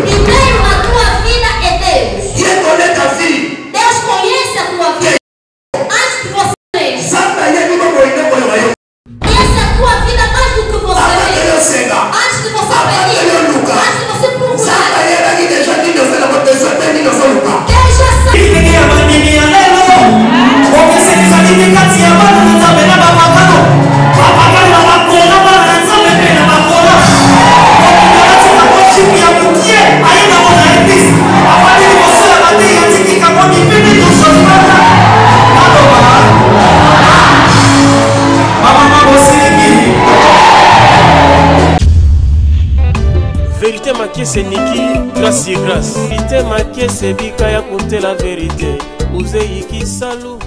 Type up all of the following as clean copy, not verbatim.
Primeiro a tua vida é Deus. Deus conhece a tua vida antes que você veja. Conhece a tua vida mais do que você veja. Antes de você pedir, antes de você procurar. Deus já sabe. Vérité marquée c'est Niki, grâce et grâce. Vérité marquée c'est Bikaya compter la vérité. Ouzei qui salou.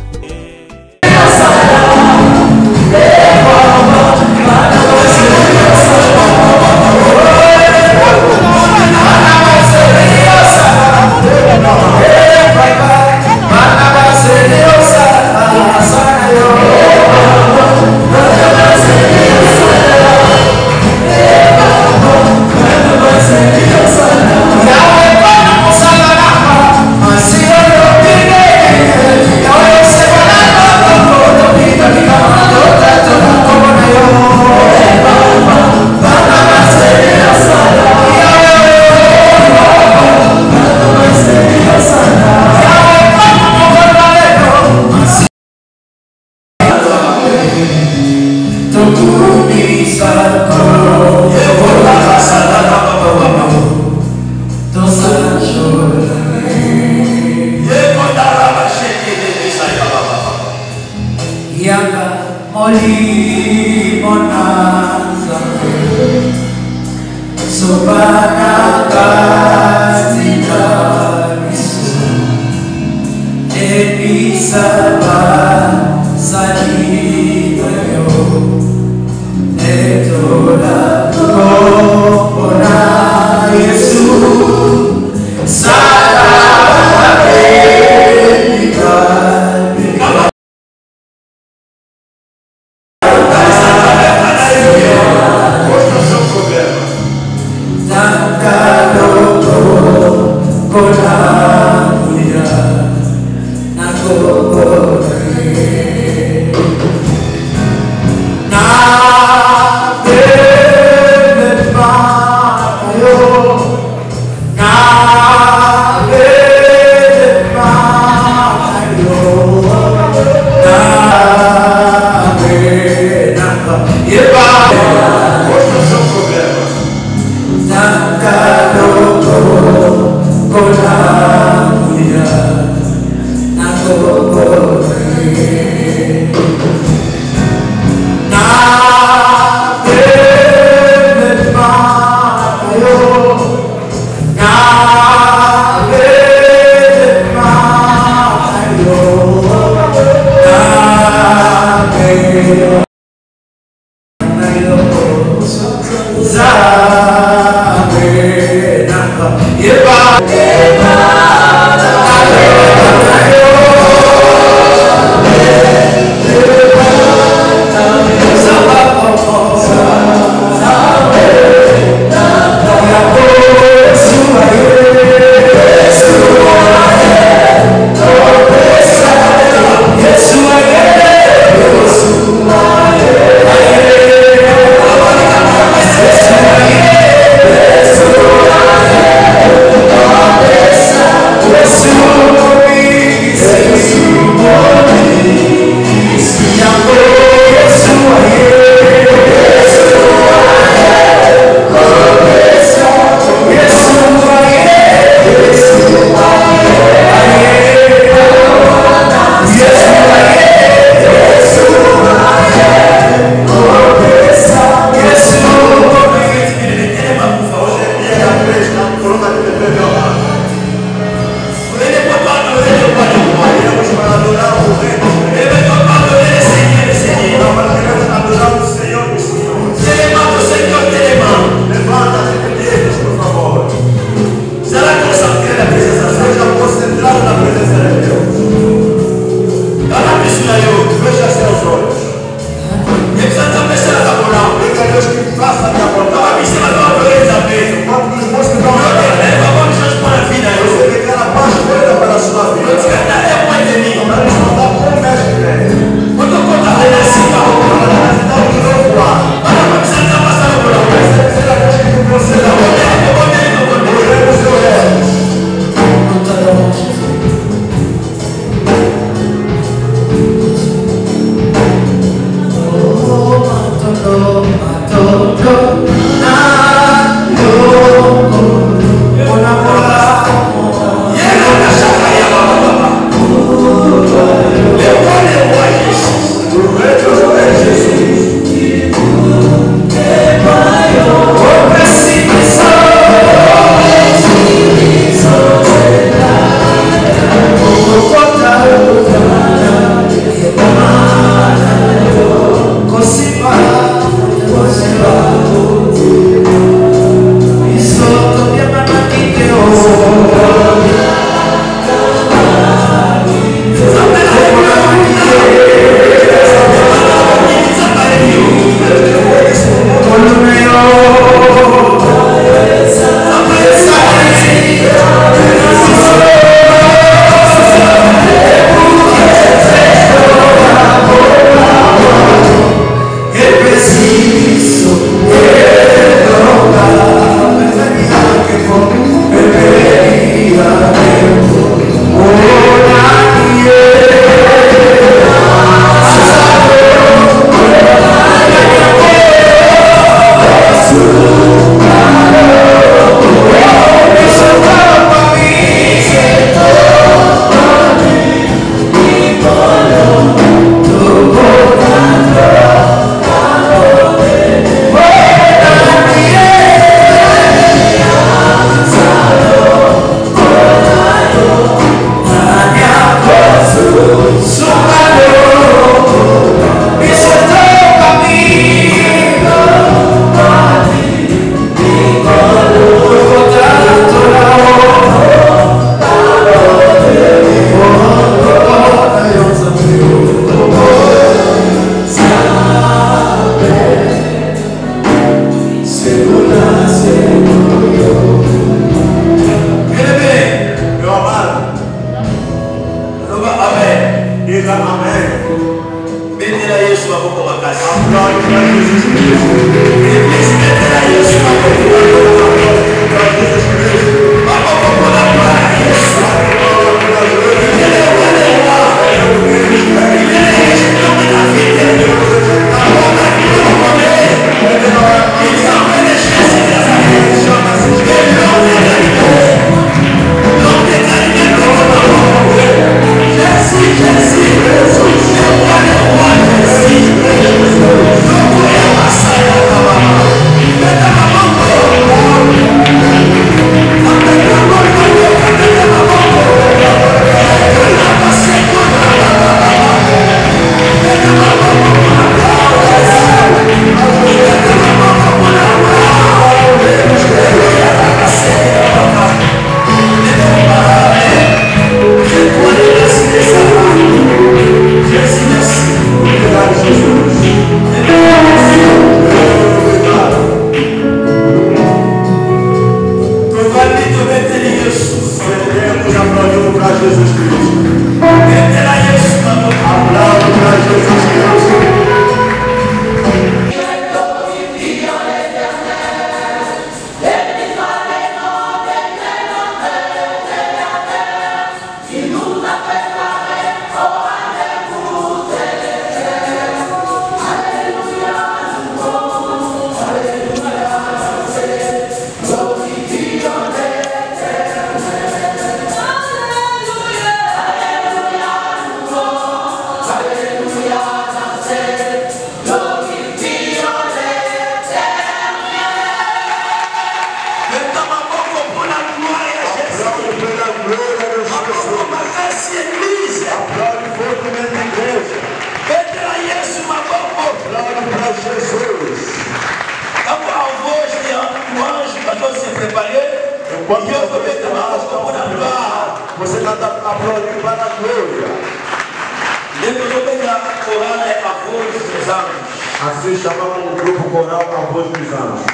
Assim chamamos o grupo coral A Voz dos Anjos.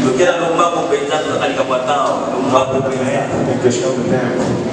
Eu quero arrumar com o peitado na Calica Guatão, um mapa primeiro. Em questão de tempo.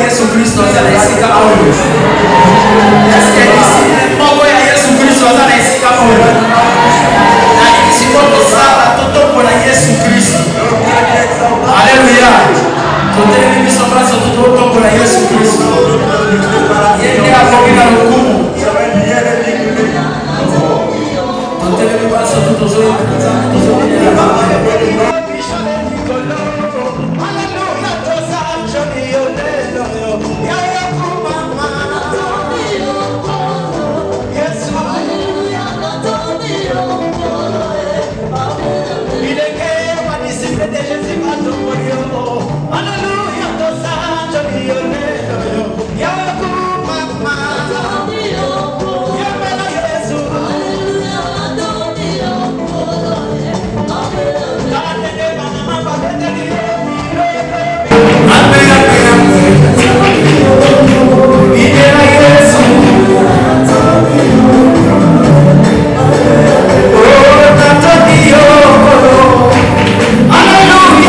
Yesu Kristo azala esika oyo. Eske disciple moko ya Yesu Kristo azala esika oyo. Na kisiko tosala totokola Yesu Kristo. Alléluia. Totelemi biso place totokola Yesu Kristo. Yeye akoki na lokumu. Totelemi place totozoya Hallelujah.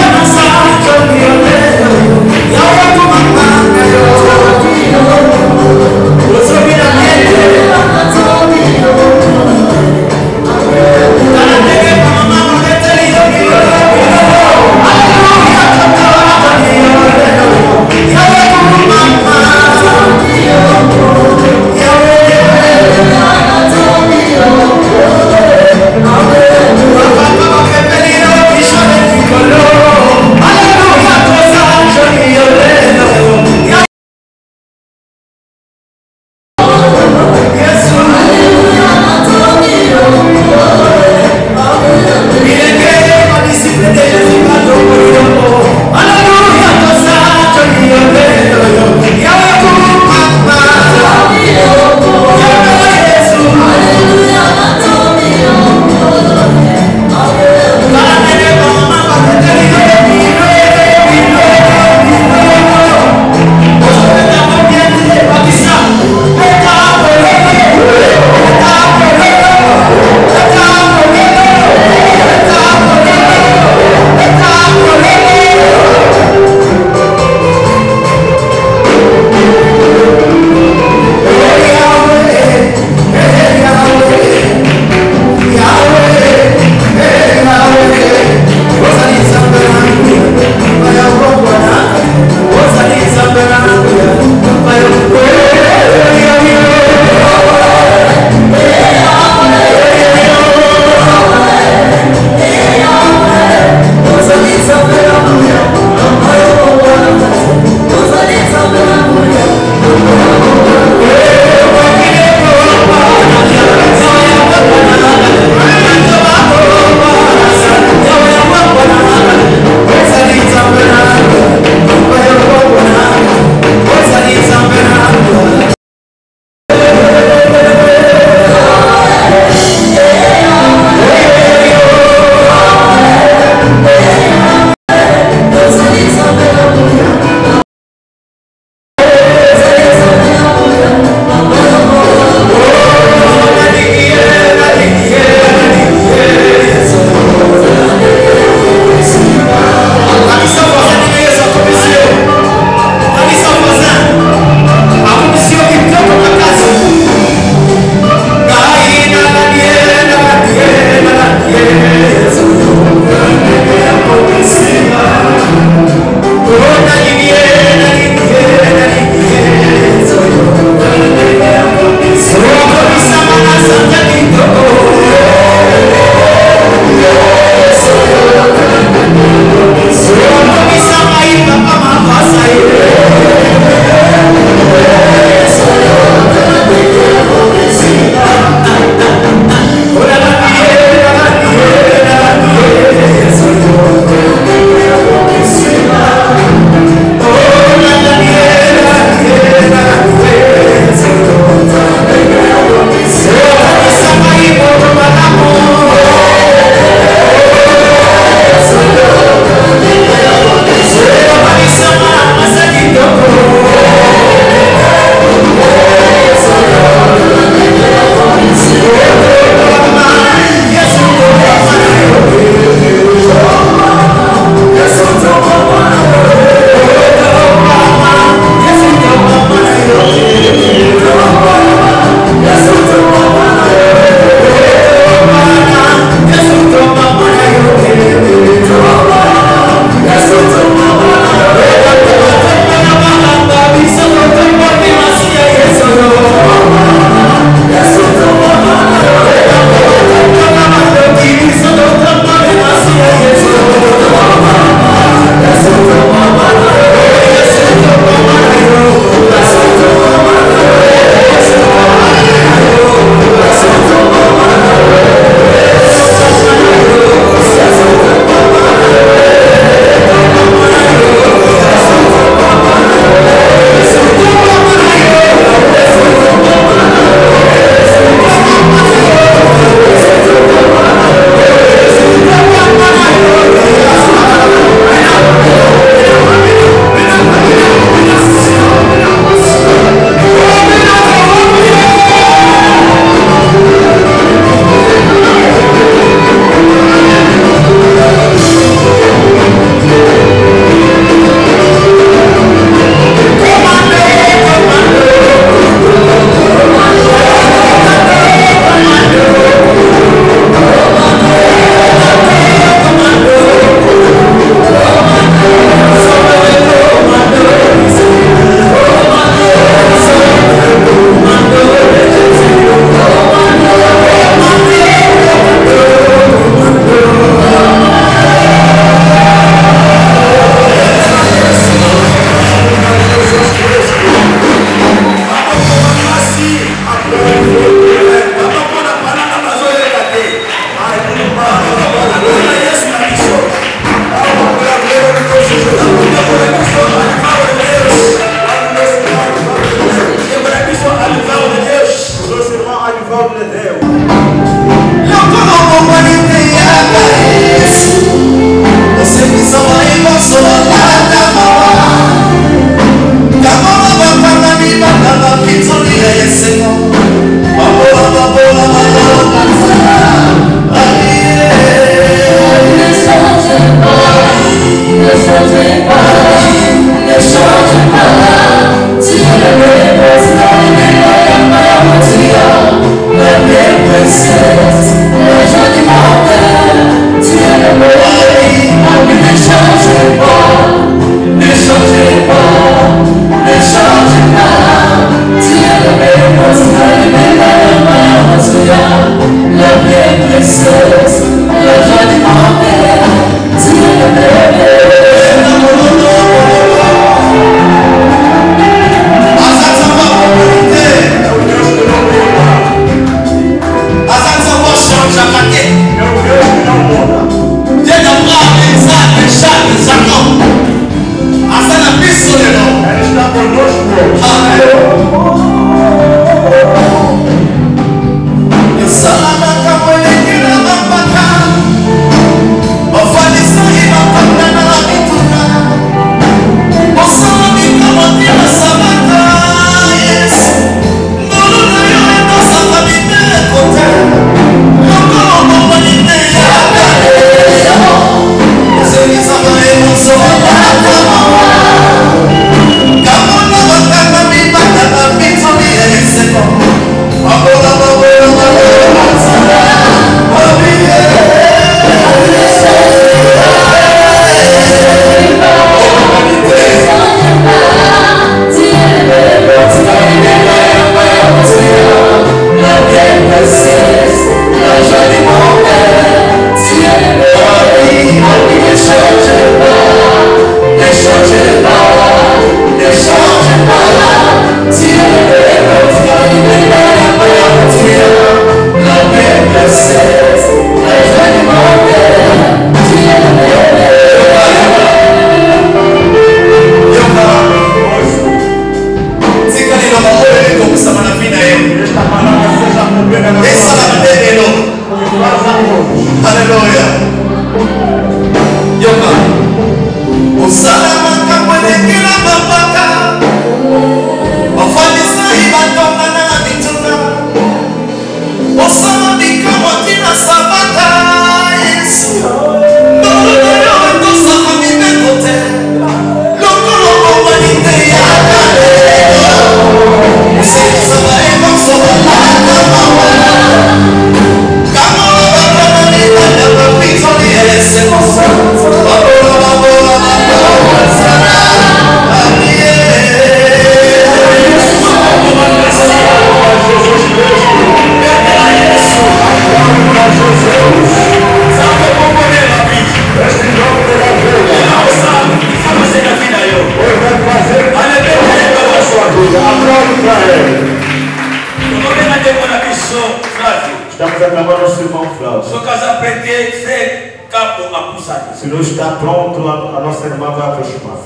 Se não está pronto, a nossa irmã vai aproximar.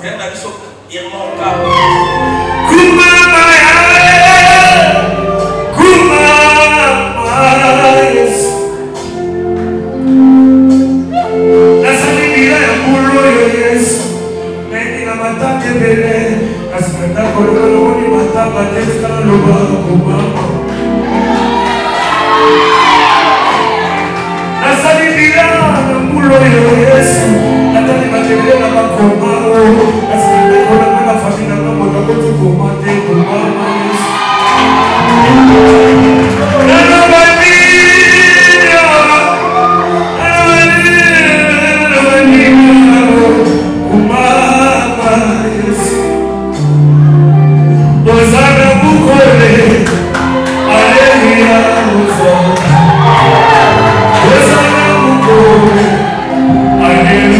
I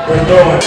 Perdoa.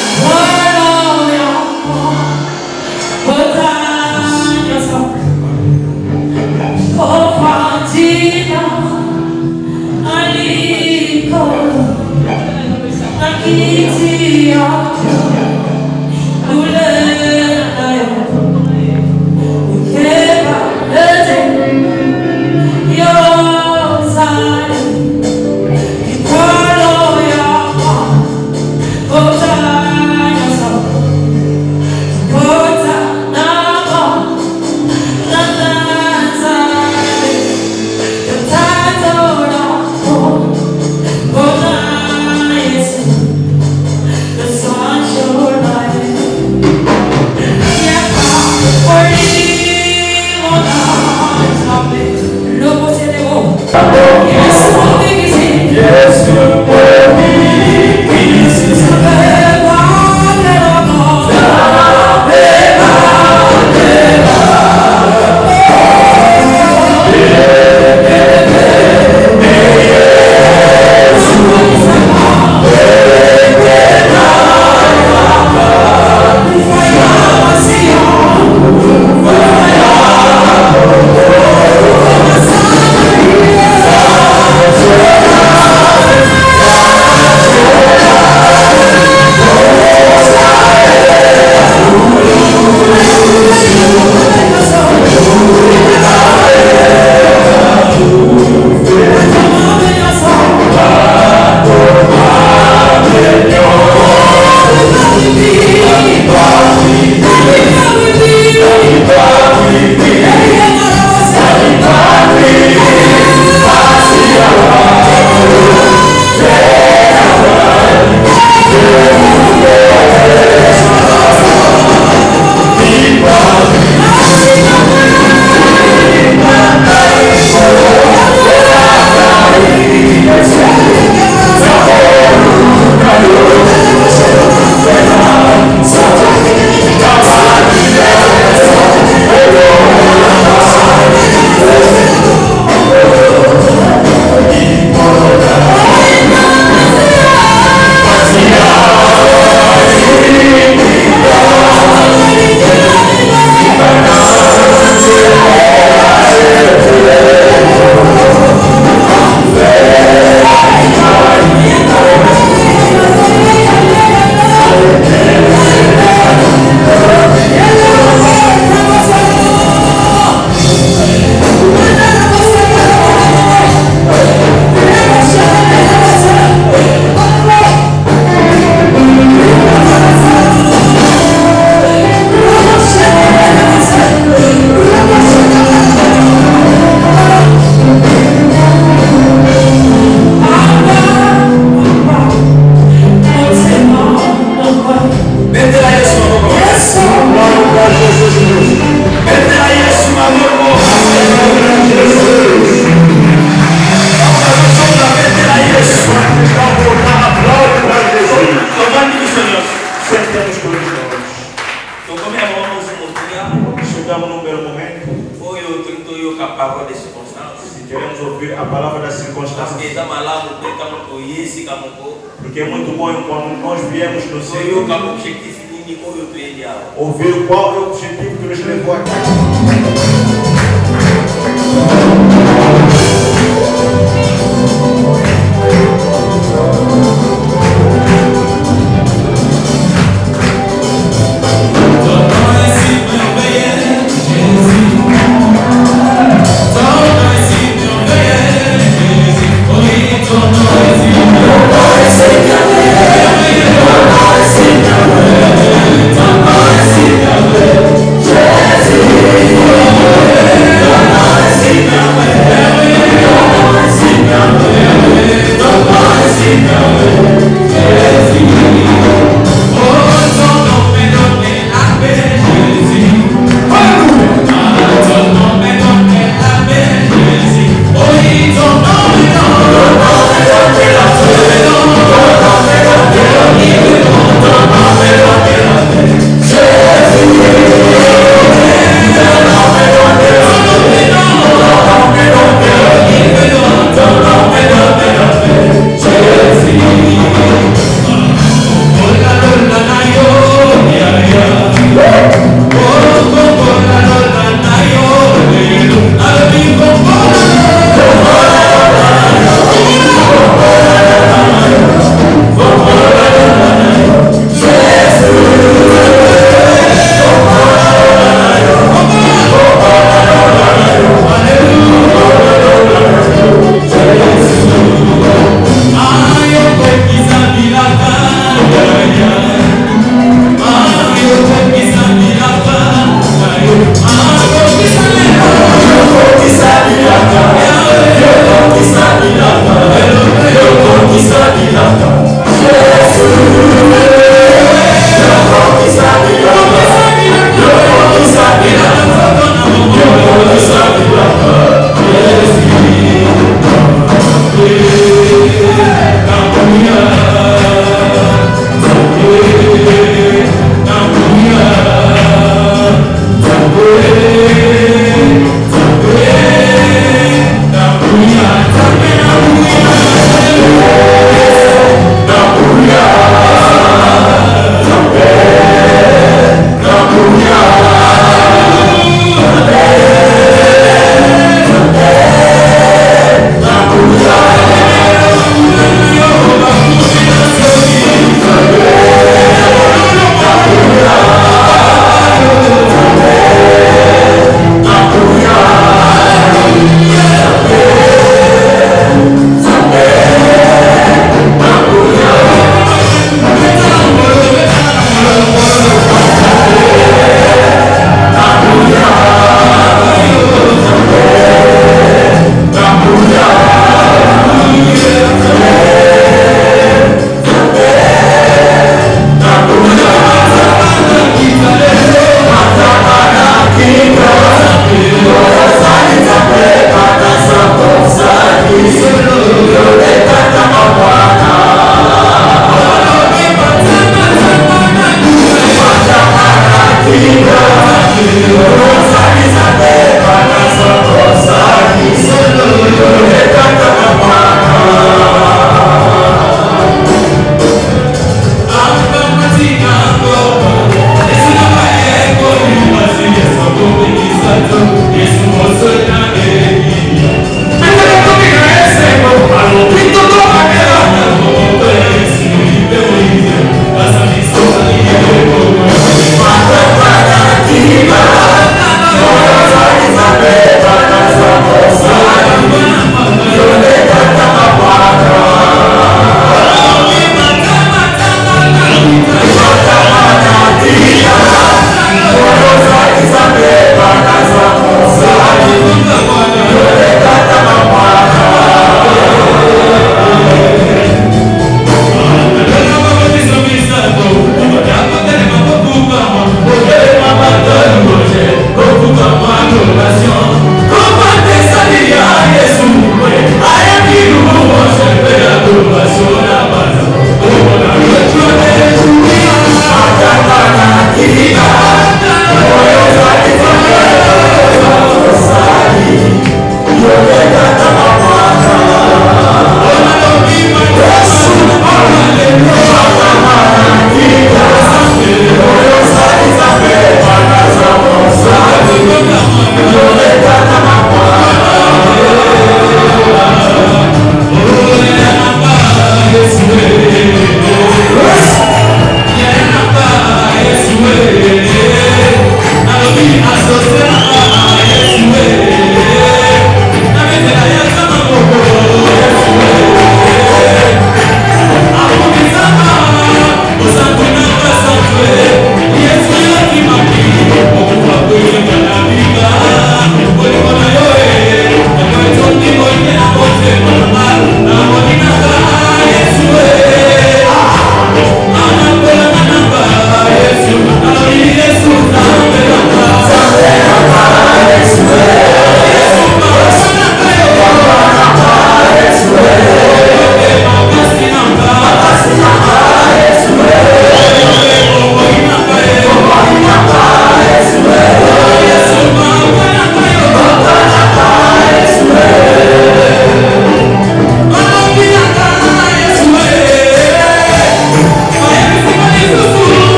Porque é muito bom quando nós viemos no Senhor ouvir qual é o objetivo que nos levou aqui. Yeah.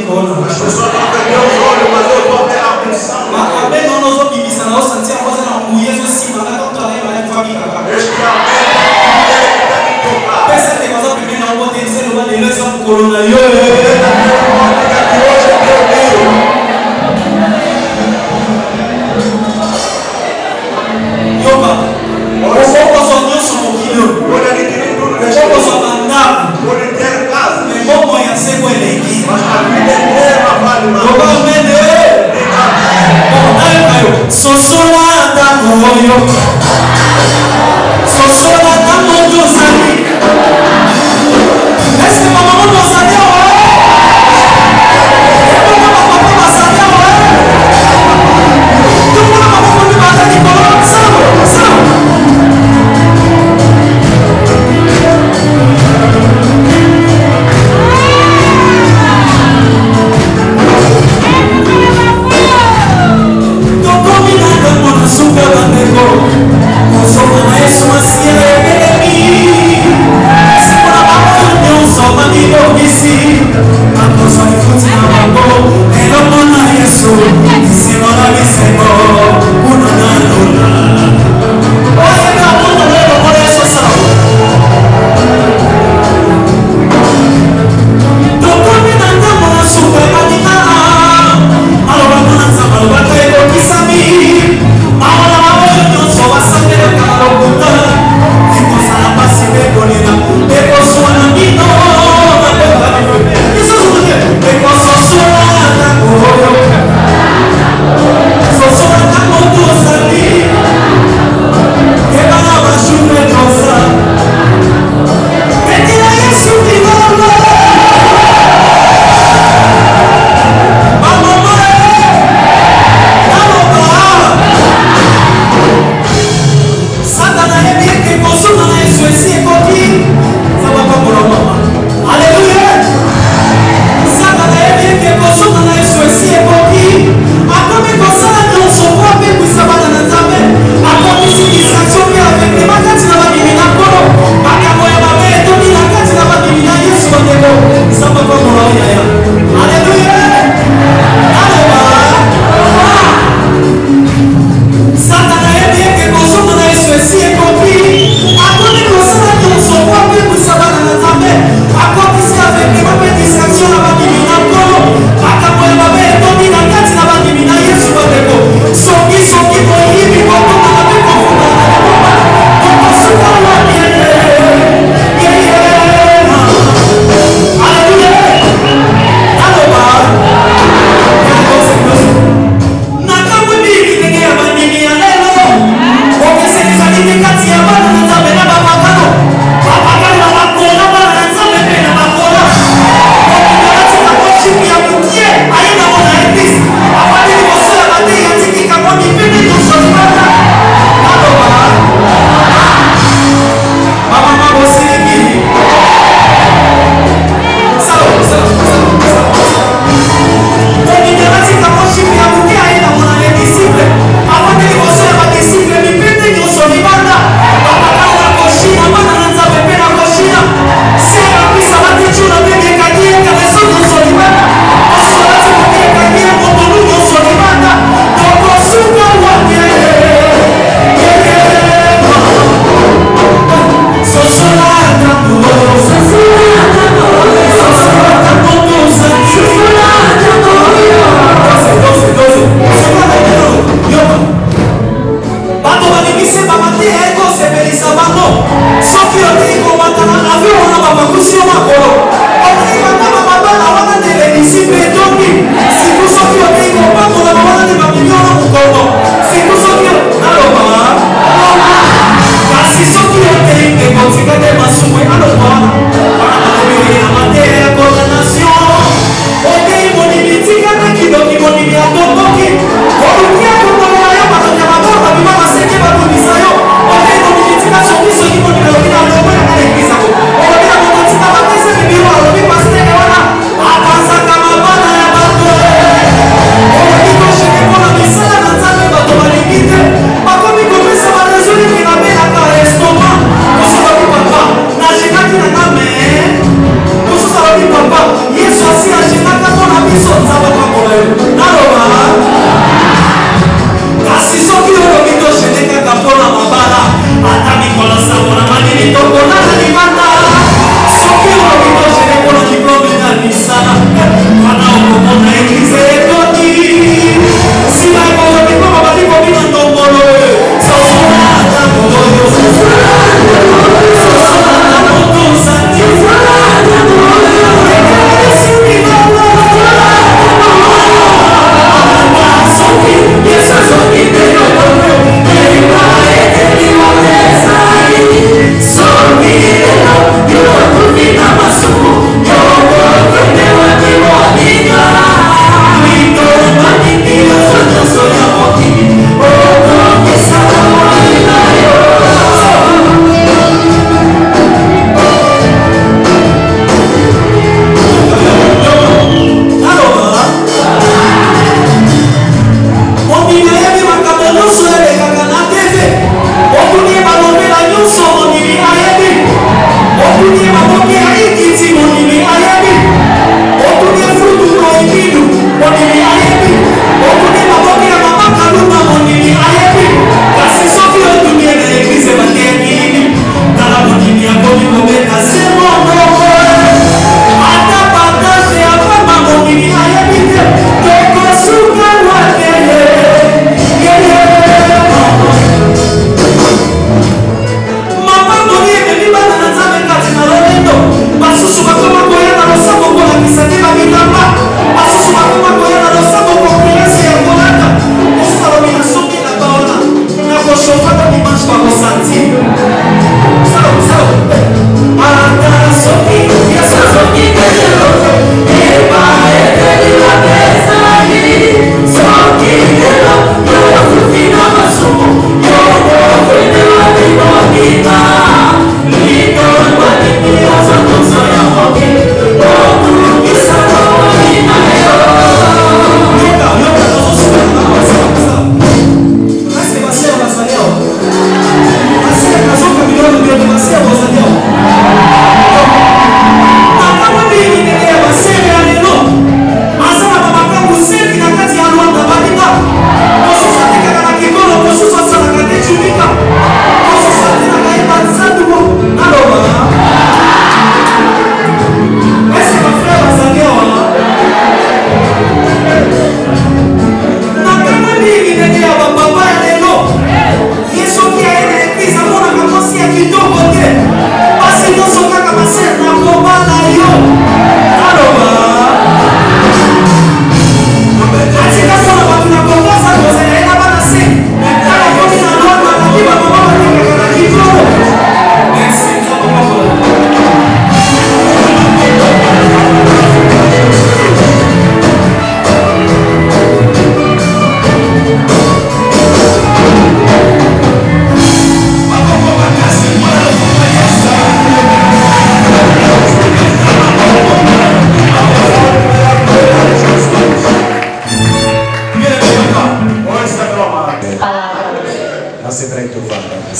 kuona. As pessoas vão perder os olhos, mas eu vou ver a função. Amém não nós vamos bibisa na nossa antiga coisa não mulher só se manda com toda ela vai família. Este amém está me tocar. Pensa que coisa primeiro não vou ter que ser uma beleza por corona. Hoje é meu dia. Yoga. Ou só Deus só um pouquinho. Olha ali tem tudo. Ou só mandar. Pode ter casa. Bom mãe ser com ele aqui. Mas a vida inteira vale mais. Yoga mene. Sosolada moyo, sosolada moyo sani. Est-ce que maman nous a dit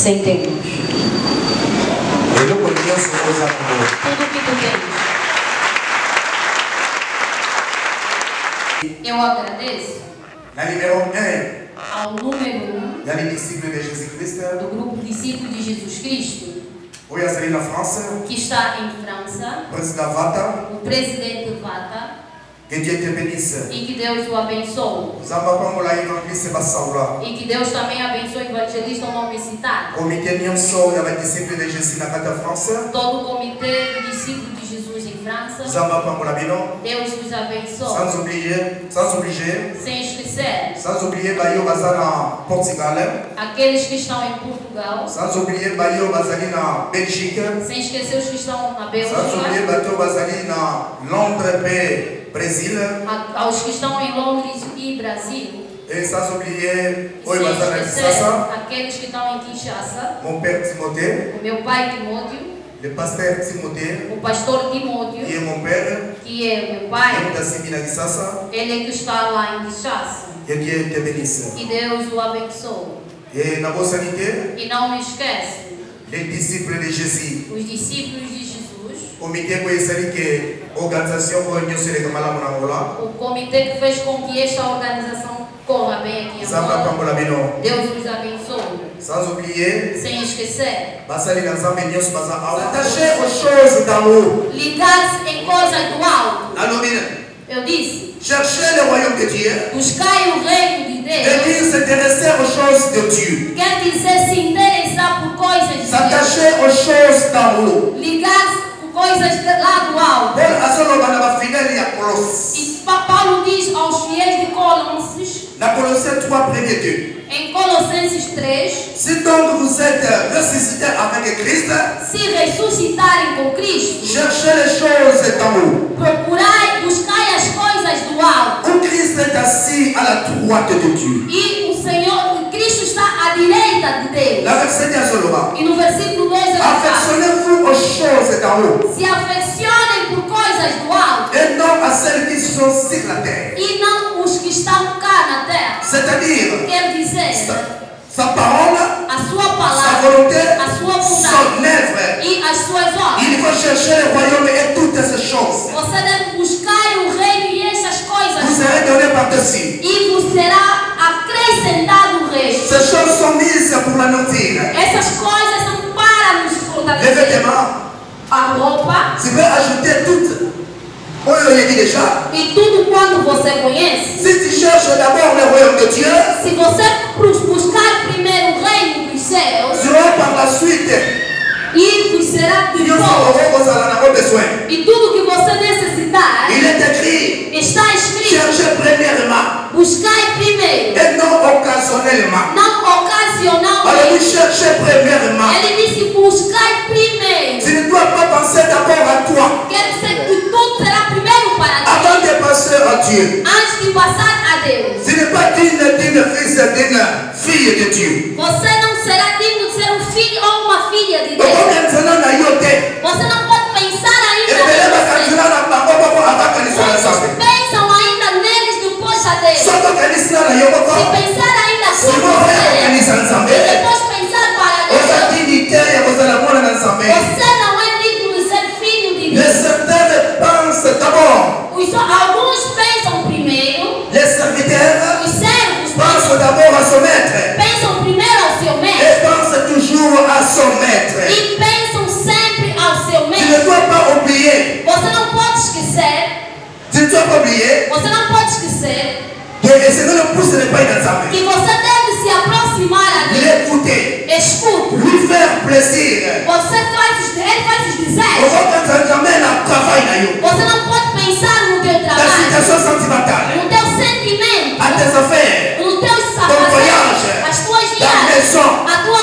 Sentemos. Tudo que tu tens. Eu agradeço Na numéro 1, ao número 1 il y a les disciples de Jésus-Christ. do grupo Discípulos de Jesus Cristo, Où il y a celui en France, que está em França, président Vata. o presidente Vata, Que Dieu te bénisse. e que Deus o abençoe. Zamba Pangola Evangeliste Bassaoula. E que Deus também abençoe o evangelista o nome citado. Comité Nyonso, il y a les disciples de Jésus na Cata France. Todo o comitê de discípulos de Jesus em França, Zamba Pangola Bino. Deus os abençoe. Sans oublier, Sem esquecer Bayo Bazana Portugal. aqueles que estão em Portugal, Sans oublier Bayo Bazali na Belgique. sem esquecer os que estão na Sans Bélgica, oublier Bato Bazali na Londres, Brésil. aos que estão em Londres e Brasil, Et sans oublier Oi sem Bazana esquecer Kinshasa. aqueles que estão em Kinshasa, Mon père Timothée. o meu pai Timóteo, Le pasteur Timothée. o pastor Qui Timóteo, est mon père. que é meu Qui pai, est da Sibina Kinshasa. ele é que está lá em Kinshasa. Que Dieu te bénisse. Que Deus o abençoe. Et na boa sanité, E não esquece, les disciples de Jésus. os discípulos de Jesus, Comité Koyesari que organisation pour Union Sénégal Malamu Angola. o comitê que fez com que esta organização corra bem aqui em Zamba Angola, Pangola Bino. Deus os abençoe. Sans oublier, Sem esquecer, Basali Nzambe Nyonso Baza Awa. S'attacher aux choses d'en haut. ligar-se em coisas do alto. Alomine. Eu disse, Chercher le royaume de Dieu. buscai o reino de Et Deus. dire s'intéresser aux choses de Dieu. Quer dizer se interessar por coisas de Deus. S'attacher aux choses d'en haut. Ligar-se por coisas lá do alto. Paul Asoloba na bafidèle ya Colosse. E Paulo diz aos fiéis de Colossenses, Na Colossiens 3, premier 2. em Colossenses 3, Si donc vous êtes ressuscité avec Christ, se ressuscitarem com Cristo, cherchez les choses d'en haut. procurai, buscai as coisas do alto. Où Christ est assis à la droite de Dieu. E o Senhor, Cristo está à direita de Deus. La verset à Soloba. E no versículo 2 ele fala, Affectionnez-vous aux choses d'en haut se afeccionem por coisas do alto et non à celles qui sont sur la terre. e não os que estão cá na terra. C'est-à-dire, Quer dizer, sa parole, a sua sa palavra, volonté, a sua son vontade œuvre. e as suas obras. Il faut chercher le royaume et toutes ces choses. Você deve buscar o reino e essas coisas. Vous serez donné par-dessus. E vos será acrescentado o resto. Ces choses sont mises pour la nourrir. Essas coisas são para nos Les fortalecer. vêtements, A roupa tu peux ajouter toutes. On le dit déjà. e tudo quanto você conhece. Si tu cherches d'abord le royaume de Dieu, Se você buscar primeiro o reino dos céus, tu auras par la suite. e vos será Dieu depois. aura besoin. E tudo que você necessitar Il est écrit, está escrito. cherchez premièrement Buscai primeiro, et non occasionnellement. não Alors ocasionalmente. vous cherchez premièrement. Ele disse buscai primeiro. Tu ne dois pas penser d'abord à toi Quer dizer que tudo será primeiro para ti, avant de passer à Dieu. antes de passar a Deus. Tu n'es pas digne d'une fille de Dieu. Você não será digno de ser um filho ou uma filha de Donc, Deus. maintenant, na yote. Você não pode pensar Et ainda bien, em você. maintenant, na bango avant que nous Muitos pensam ainda neles depois a Deus. Soit organisé na yoko. Se pensar ainda Se por vous você organisez e ensemble. depois pensar para Vous Deus, êtes dignitaire, vous allez voir ensemble. você não é digno de ser filho de Les Deus. certains pensent d'abord. Alguns pensam primeiro, Les serviteurs os servos pensent d'abord à son maître. pensam primeiro ao seu mestre Et pensent toujours à son maître. e pensam sempre ao seu Tu ne mestre. dois pas oublier. Você não pode esquecer, Tu ne dois pas oublier você não pode esquecer que le Seigneur ne pousse pas ensemble. que você deve se aproximar a Deus. L'écouter. Escuta, Lui faire plaisir. ele faz os On desejos. va t'entendre à travail. Você não pode pensar no teu Ta trabalho, situation sentimentale. no teu sentimento, À tes affaires. no teu Ton voyage. sapato, as tuas Ta maison. viagens, a tua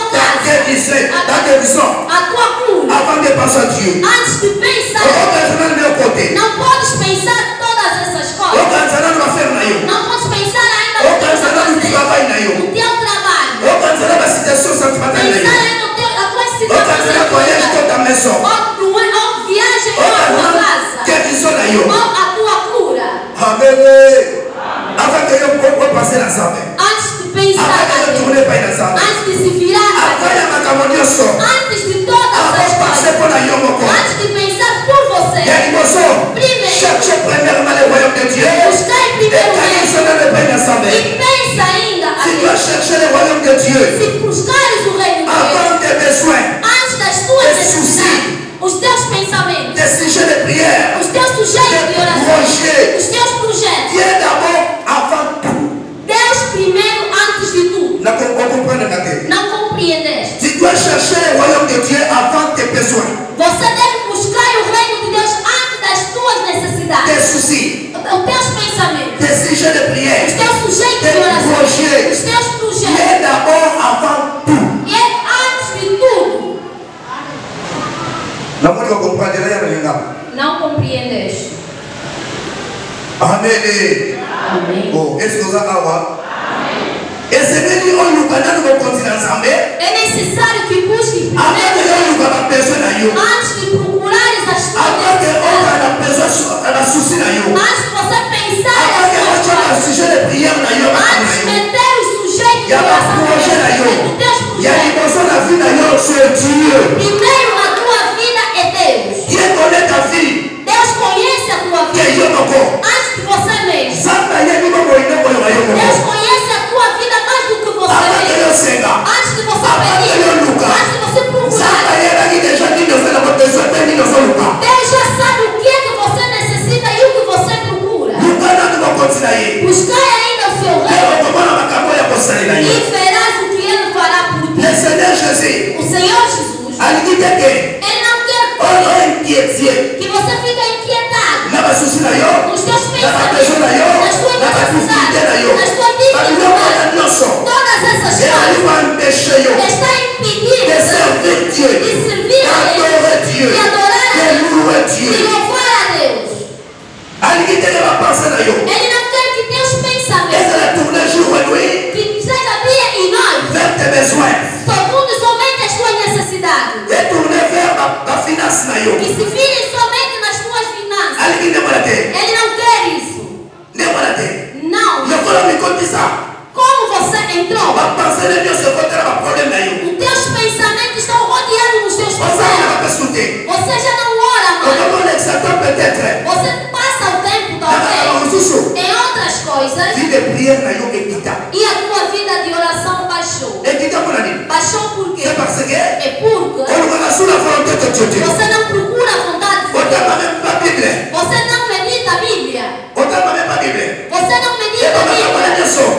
Ta guérison. a tua cura. Avant de penser à Dieu. Antes de On pensar, va t'entendre de meu côté. não podes pensar todas essas On coisas. va t'entendre de faire naïo. Não podes pensar ainda On no va que você t'entendre de fazer, travail naïo. no teu trabalho. On va t'entendre de situation sentimentale Pensar naïo. ainda no teu, a tua On va situação t'entendre de voyage dans ta maison. ou viagem On ou va a tua t'entendre casa, guérison naïo. ou a tua cura. Amen. Avant que nous passions ensemble. Antes de pensar Avant que a nous Deus, tournions pas ensemble. antes de se virar a Avant Antes de todas as coisas, antes de pensar por você, primeiro, cherchez premièrement le royaume de Dieu. buscar primeiro o reino. E pensa ainda a Tu Deus. dois chercher le royaume de Dieu Se buscares o reino de Deus, avant tes besoins, antes das tuas tes necessidades, os teus pensamentos, tes sujets de prière, os teus sujeitos de oração, projets. os teus projetos, Dieu d'abord avant tout. Deus primeiro antes de tudo. Não compreendeste? Tu dois chercher le royaume de Dieu avant tes besoins, Você deve buscar o reino de Deus antes das tuas necessidades, tes soucis, os teus pensamentos, tes sujets de os prière, teus sujeitos de tes oração, os projets. teus projetos. Dieu d'abord avant tout. E é antes de tudo. Não compreendeste? Amen. Amém. Oh, est-ce que vous avez et c'est venu au Lugana de mon continent Zambé. É necessário que busques Avant que primeiro, l'on ait besoin de yo. antes de procurares as tuas Avant que l'on necessidades, ait besoin de la souci de yo. antes de você pensar Avant as que tuas l'on ait un coisas, sujet de prière de yo. antes de meter os sujeitos Il y de a pas oração, de projet de yo. os teus Il y a des projetos. besoins de la vie de yo sur Dieu. Primeiro na tua vida é Deus. Dieu connaît ta vie. Deus conhece a tua Que vida yo moko. antes de você mesmo. Samba ye ni moko ine ko yo yo Deus moko. conhece a tua vida mais do que você Avant que mesmo. l'on senga. Antes de você Avant que pedir, l'on luka. antes de você procurar, Samba ye la qui déjà dit de faire la besoin de ni de faire luka. Deus já sabe o que é que você necessita e o que você procura. Lugana de mon continent ye. Buscai ainda o seu Et reino on commande à makambo ya kosalela e yo. verás o que Ele fará por ti. Le Seigneur Jésus O Senhor Jesus, a dit que Ele não quer on a inquiété. que você fique inquietado Na basusi na yo. nos teus Na babejo na yo. pensamentos, nas tuas Na bakufite na yo. necessidades, nas tuas Bakuyokana dificuldades. nyonso. Todas essas Et coisas aliva empêcher yo. está impedindo De servir Dieu. de servir a D'adorer Deus, Dieu. de adorar a De Deus, louer de Dieu. louvar a Deus. Aligite le bapanse na yo. Ele não quer que teus Et pensamentos de la tourner jour et nuit que seja dia e noite, vers tes besoins. segundo somente as tuas necessidades, Et tourner vers ma finance na yo. que se virem somente nas tuas finanças. Aligite molate. Ele não quer isso. Ne molate. Não. Le kola mi kontisa. Como você entrou, Bapanse na yo se kontera ba problème na yo. os teus pensamentos estão rodeados nos teus On s'en problemas. va pas sauter. Você já não ora On mais. va l'exacter peut-être. Você passa o tempo, Na talvez, mosusu. em outras coisas Vie de prière na yo ekita. e a tua vida de oração baixou. Ekita pour nani? Baixou por quê? C'est parce que É porque on va sous la volonté de Dieu. você não procura a vontade de On Deus. t'a même pas Bible. Você não medita a Bíblia. On t'a même pas Bible. Você não medita a Bíblia.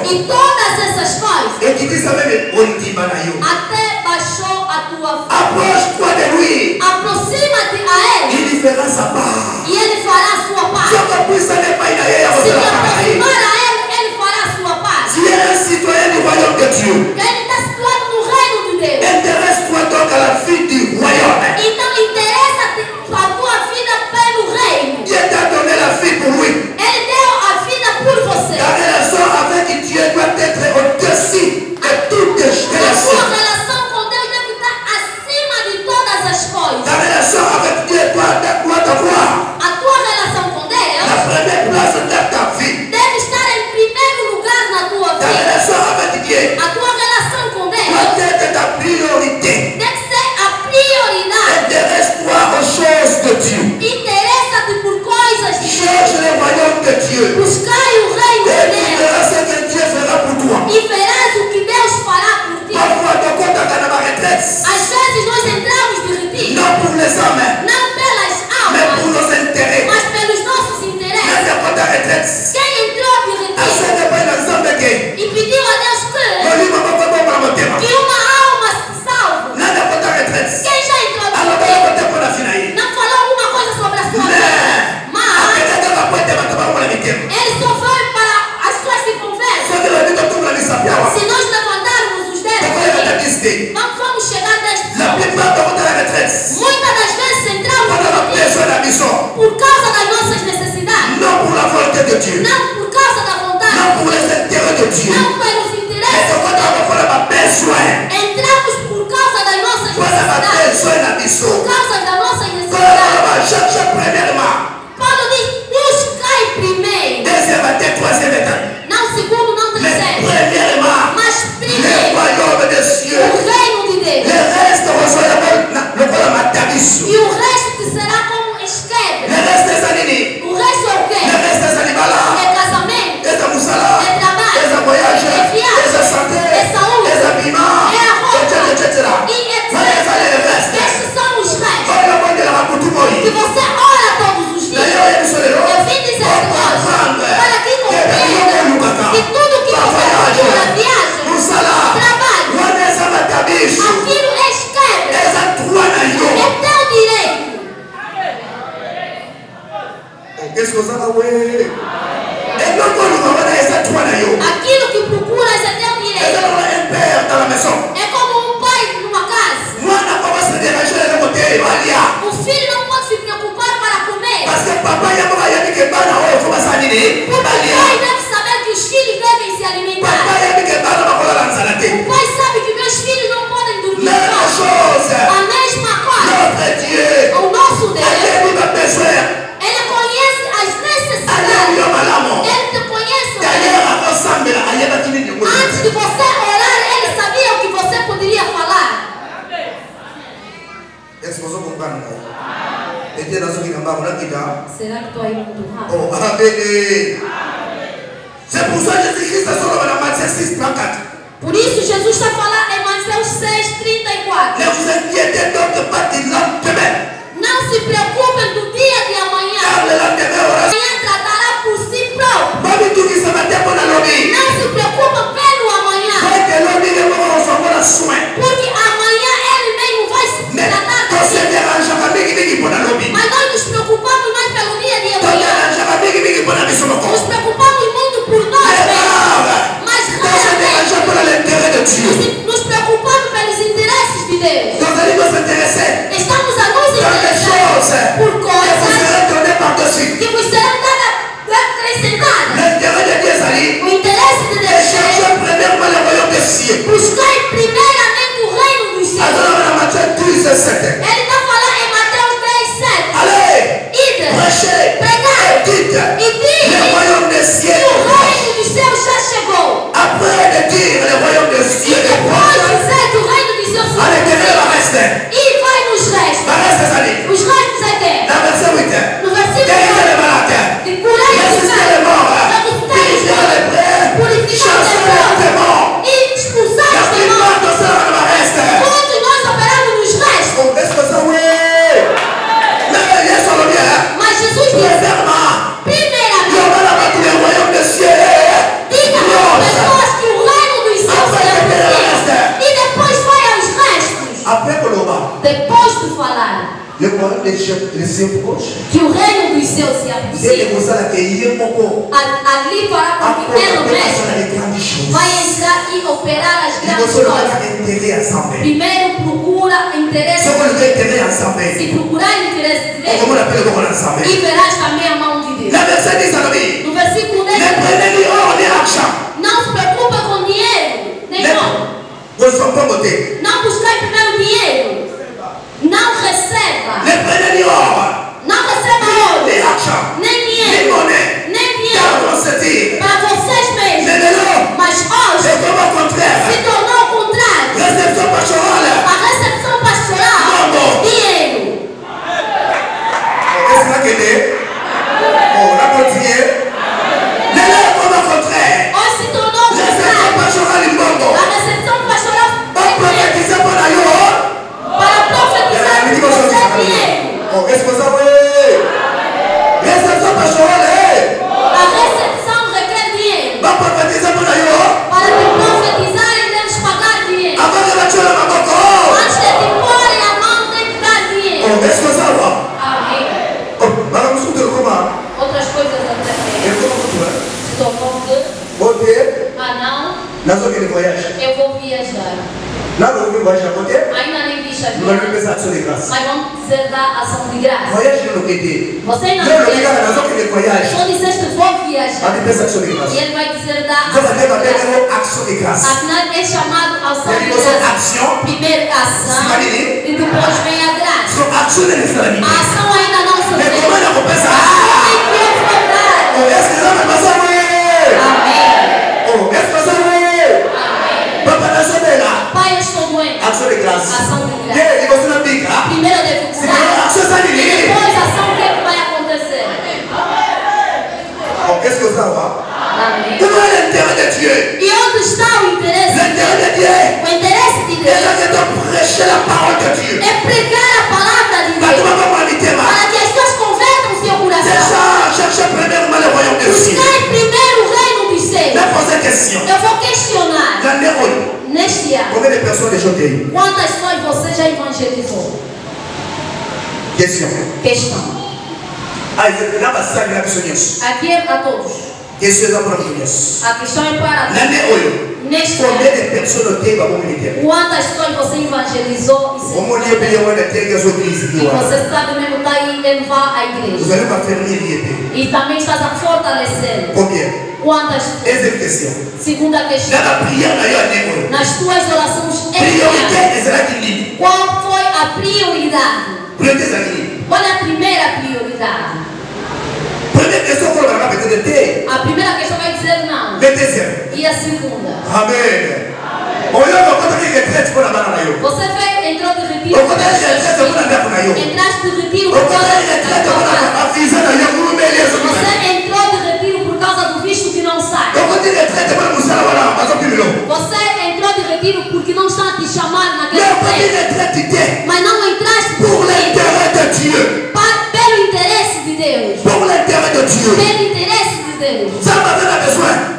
E todas essas coisas Ekiti ça même on dit na yo. até baixou a tua fé. Approche-toi de lui. Aproxima-te a Ele Il y fera sa part. e Ele fará a sua Tu parte. as compris ça n'est pas une aïe. Se te aproximar a Ele, Ele fará a sua parte. Tu es un citoyen du royaume de Dieu. Ele está situado no reino de Deus. Intéresse-toi donc à la vie du royaume. Então interessa-te a tua vida pelo reino. Dieu t'a donné la vie pour lui. Ele deu a vida por você. Ta relation avec Dieu doit être au-dessus de toutes les A sua relations. relação com Deus deve estar acima de todas as coisas. Ta relation avec Dieu doit avoir A tua relação com la Deus première place de ta vie. deve estar em primeiro lugar na tua Ta vida. relation avec Dieu A tua relação com Deus doit être ta priorité. deve ser a prioridade. Intéresse-toi aux choses de Dieu. Interessa-te por coisas de Cherche Deus. le royaume de Dieu. Buscai o reino Et de tu Deus. verras ce que Dieu fera pour toi. E verás o que Deus fará por ti. Parfois, ton compte à ma retraite. Às vezes nós entramos de retiro, Non pour les hommes, não pelas mais pour almas, nos intérêts. mas pelos nossos Mais interesses. c'est pour ta retraite. Quem entrou de À ce retiro n'est pas l'exemple que e pediu a Deus le livre va pas pour mon thème. que uma alma se salve. Non, n'est pas ta retraite. Quem já entrou de Alors, retiro tu pour la finale. não falou alguma coisa sobre a sua vida, mas Après, tu vas pas te mettre pour la thème. ele só foi para as suas circunstâncias. Ce que le dit, tu me l'as dit, ça piawa. Se nós levantarmos os C'est dedos, quoi la décidé? vamos chegar neste La plupart de votre retraite. Muitas das vezes entramos On no a retiro besoin de la mission. por causa das nossas necessidades, Non pour la volonté de Dieu. não por causa da vontade, Non pour les intérêts de Dieu. não pelos Mais interesses. de quoi tu vas besoin. Entramos por causa das nossas Tu as necessidades, besoin de la mission. por causa das nossas Tu necessidades. vas chercher premièrement. Paulo diz: buscai primeiro, Deuxième et troisième étape. não segundo, não Mais terceiro, premièrement, mas le primeiro royaume des cieux o reino de Deus C'est pour ça que Jésus-Christ a son nom dans Matthieu 6, 34. Por isso Jesus está falando em Mateus 6:34. Ne vous inquiétez donc pas du lendemain. Não se preocupem do dia de amanhã. Car le lendemain aura Amanhã tratará por si próprio. Babi tout qui se mettait pour la lobby. Não se preocupem pelo amanhã. Que lobby ne va recevoir soin. Porque amanhã ele mesmo vai se Mais tratar quand de c'est si. dérangeant, pour la lobby. Mas nós nos preocupamos mais pelo dia de Quand amanhã. dérangeant, pour la mission. Nos preocupamos muito por nós mesmos. Mas Quand c'est dérangeant pour l'intérêt de Dieu. nos preocupamos pelos interesses de Deus. Quand vous allez nous intéresser Estamos a nos dans des interessar choses por que vous coisas serez données par-dessus. que vos serão acrescentadas. L'intérêt de Dieu, c'est O interesse de de Deus é chercher premièrement le royaume des cieux. buscar primeiramente o reino dos céus. Alors, dans Matthieu 12, 7. Ele está falando em Mateus 10:7. Allez, Ide, prêchez pregai et dites, e diz le royaume des que cieux. o reino dos céus já chegou. Après de dire le royaume des E cieux est depois proche, dizer que o reino dos céus se allez, tenez le reste. e vai nos restos. Le reste, c'est allez. Os restos é quem? La verset 8. No versículo Guérissez les 8. malades. De curar e Ressuscitez les morts. Purifiez les prêts. purificar os Chassez les démons. e expulsar os Car il demônios. manque de ça dans le reste. Todos nós operamos nos restos. Oh, est-ce que ça, oui? Mais, yes, on le bien. Mas Jesus disse, Premièrement, il y primeiramente, aura là-bas tout le royaume des cieux. diga às pessoas que o reino dos céus se aproxima. E depois vai aos restos. Après que l'on va, Depois de falar le royaume des cieux proche. que o reino dos céus se C'est aproxima, pour ça qu'il y a un peu. ali fará com que Après, pelo on passe menos les grandes choses. vai entrar e operar as Il grandes faut se coisas. intérêt ensemble. Primeiro procura interesse. Ce qu'on veut intérêt ensemble. Se procurar interesse de Comment on Deus, appelle le ensemble? e verás também a mão de Deus. La verset 10 à l'obéir. No versículo Ne 10, prenez ni or ni argent. não se preocupa com dinheiro, nem ouro. Ne sont pas votés. Não buscar primeiro dinheiro. Não receba. Ne prenez ni or, Não receba ouro. ni argent, Nem ni dinheiro. monnaie. Nem Car dinheiro. on se dit, Para vocês mesmos. mais de l'eau, Mas hoje c'est comme au contraire. se tornou o contrário. Réception pastorale. A recepção pastoral. Vamos. Dinheiro. Est-ce que là qu'il est? On a continué. De l'eau comme au contraire. Hoje se tornou o Réception contrário. pastorale in bongo. A recepção pastoral On prophétise pour la yo. para profetizar que você é dinheiro. Oh, est-ce que ça oui? Réception pastorale. A recepção requer dinheiro. On prophétise pour la yo. Para te profetizarem deves pagar dinheiro. Avant de la tuer la maboko. Antes de te porem a mão tem que dar dinheiro. Oh, est-ce que ça va? Amém. Oh, madame, vous souhaitez comment? Outras coisas até Et comment tu vas? se tornou que, Ok. não, Dans quel voyage? eu vou viajar. Là, vous voulez voyager à côté? Ainda nem vi Nous allons viajar, faire ça sur les grâces. mas vamos dizer da ação de graça. Voyage de l'autre. Você Non, não le viaja. gars, dans quel voyage? Só disseste vou viajar. On fait ça sur les grâces. E ele vai dizer da Donc, ação on de va graça. faire action de grâce. Afinal, é chamado ação Il y a de une notion graça. action. Primeiro ação e depois vem a graça. Sur action de l'islam. A ação ainda não se Mais fez. comment on fait ça? Tem que ofertar. Oh, est-ce que ça va passer? Amém. Oh, est-ce que ça va? Amém. Papa, dans ce là. Pai, eu estou doente. Action de grâce. Ação de graça. Yeah, il va se la pique. Primeiro eu devo C'est curar. action ça, E il est. depois a ação, o que é que vai acontecer? Oh, est-ce que ça va? Amém. Comment est l'intérêt de Dieu? E onde está o interesse de L'intérêt de Deus? Dieu. O interesse de Et Deus là, c'est de prêcher la parole de Dieu. é pregar a palavra de Bah, tu Deus. vas pas m'inviter, ma. Para que as pessoas convertam o seu coração. Déjà, cherchez premièrement le royaume des cieux. Buscar primeiro o reino dos céus. Mais posez question. Eu vou questionar. L'année où? Neste ano, Combien de personnes déjà ont quantas pessoas você já evangelizou? Question. Questão. Ah, il y a pas ça, il y a besoin. Aqui é para todos. Question là pour la première. A questão é para todos. L'année où? Neste Combien ano, de personnes ont été dans mon ministère? quantas pessoas você evangelizou e Au moins, il y a se bien moins de terres que églises. e você sabe mesmo está aí levar a Vous igreja. allez pas faire rien. E também estás a fortalecer. Combien? Quantas? Deuxième question. Segunda Dans questão. la prière, d'ailleurs, l'année où? Nas tuas orações Priorité, externas, c'est là qu'il dit. qual foi a prioridade? Priorité, c'est là qu'il dit. Qual é a primeira prioridade? Première question qu'on va peut-être dire. A primeira questão vai dizer não. Le deuxième. E a segunda? Amen. On y va, on va retraite pour la banane. Você entrou de retiro. On va retraite pour la banane. Entraste de retiro On por va causa retraite da pour tua casa. la banane. Você entrou de retiro por causa do visto que não sai. On va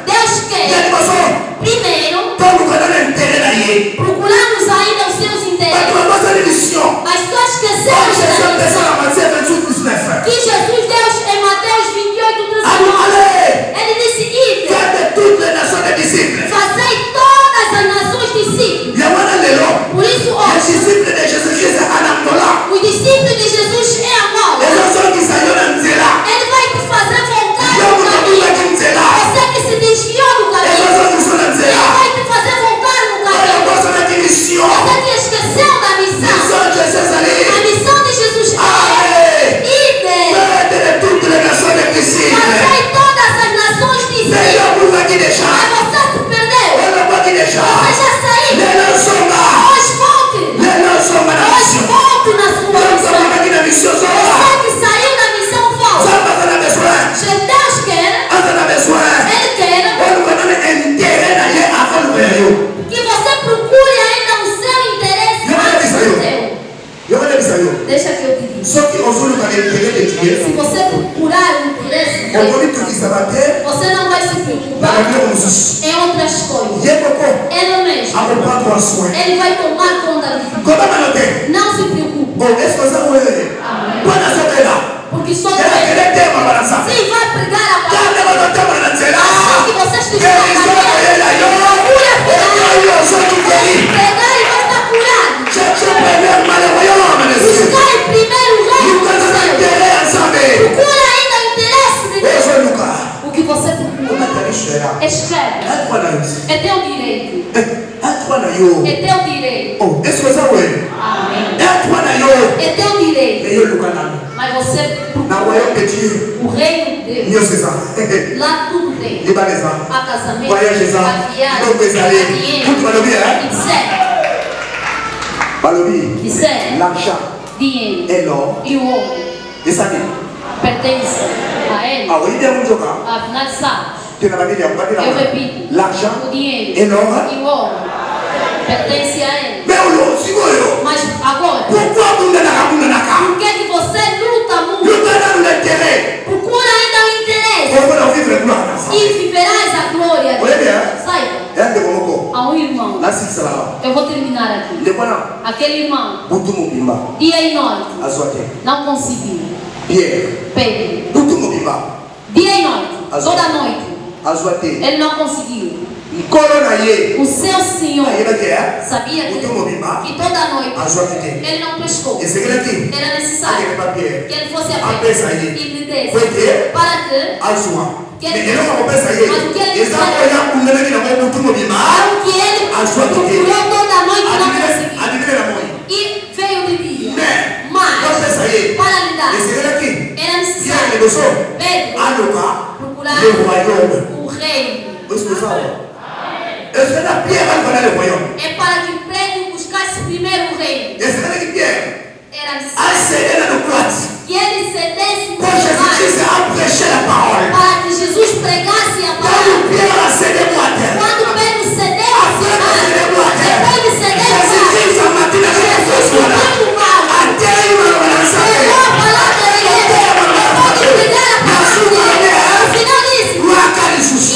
Deus quer, primeiro, procurarmos ainda os seus interesses. Mas só esquecemos da missão que Jesus deu em Mateus 28:19. Ele disse: ide, fazei todas as nações discípulos. Por isso, hoje, os discípulos de Jesus é amor. Ele vai te fazer voltar no caminho. Você que se desviou do caminho, ele vai te fazer voltar no caminho. Você que esqueceu da missão. A missão de Jesus é ide, fazei todas as nações discípulos. Mas você se perdeu. Você já saiu. Hoje volte. Hoje volte na sua missão. Você que saiu da missão, volte. Deus quer, Ele quer que você procure ainda o seu interesse antes do teu. Deixa que eu te diga. Se você procurar o interesse de Deus, você não vai se preocupar em outras coisas. Ele mesmo, Ele vai tomar conta de você. Não se preocupe. Porque só Deus. Sim, vai pregar a palavra. Assim que você estiver na cadeira, procure pregar e vai estar curado. Buscar em primeiro o reino do céu. Procura ainda o interesse de Deus. O que você procura. Escreve. É teu direito. É teu direito. Amém. É teu direito. Mas você procura o reino de Deus. Lá tudo tem. A casamento, a viagem, a dinheiro. L'argent Dinheiro et l'or e o ouro pertence a Ele. Afinal, sabe? Eu repito, l'argent o dinheiro et l'or e o ouro pertence a Ele. Mas agora, por que você luta muito? Procura ainda o interesse e viverás a glória de Deus. Saiba, há um irmão. Eu vou terminar aqui. Aquele irmão, dia e noite, não conseguiu. Pedro, dia e noite, toda noite, ele não conseguiu. O seu Senhor sabia que toda noite ele não pescou. Era necessário que ele fosse a pesca e lhe desse para que ele procurou toda a noite e não conseguiu. E veio de dia. Mas para lhe dar era necessário Pedro procurar o reino. É para que Pedro buscasse primeiro o reino. Era necessário que ele cedesse para que Jesus pregasse a palavra. Quando Pedro cedeu a palavra, depois de ceder a palavra, Jesus subiu no mal. Pegou a palavra de Deus, depois de pregar a palavra de Deus, no final disse: e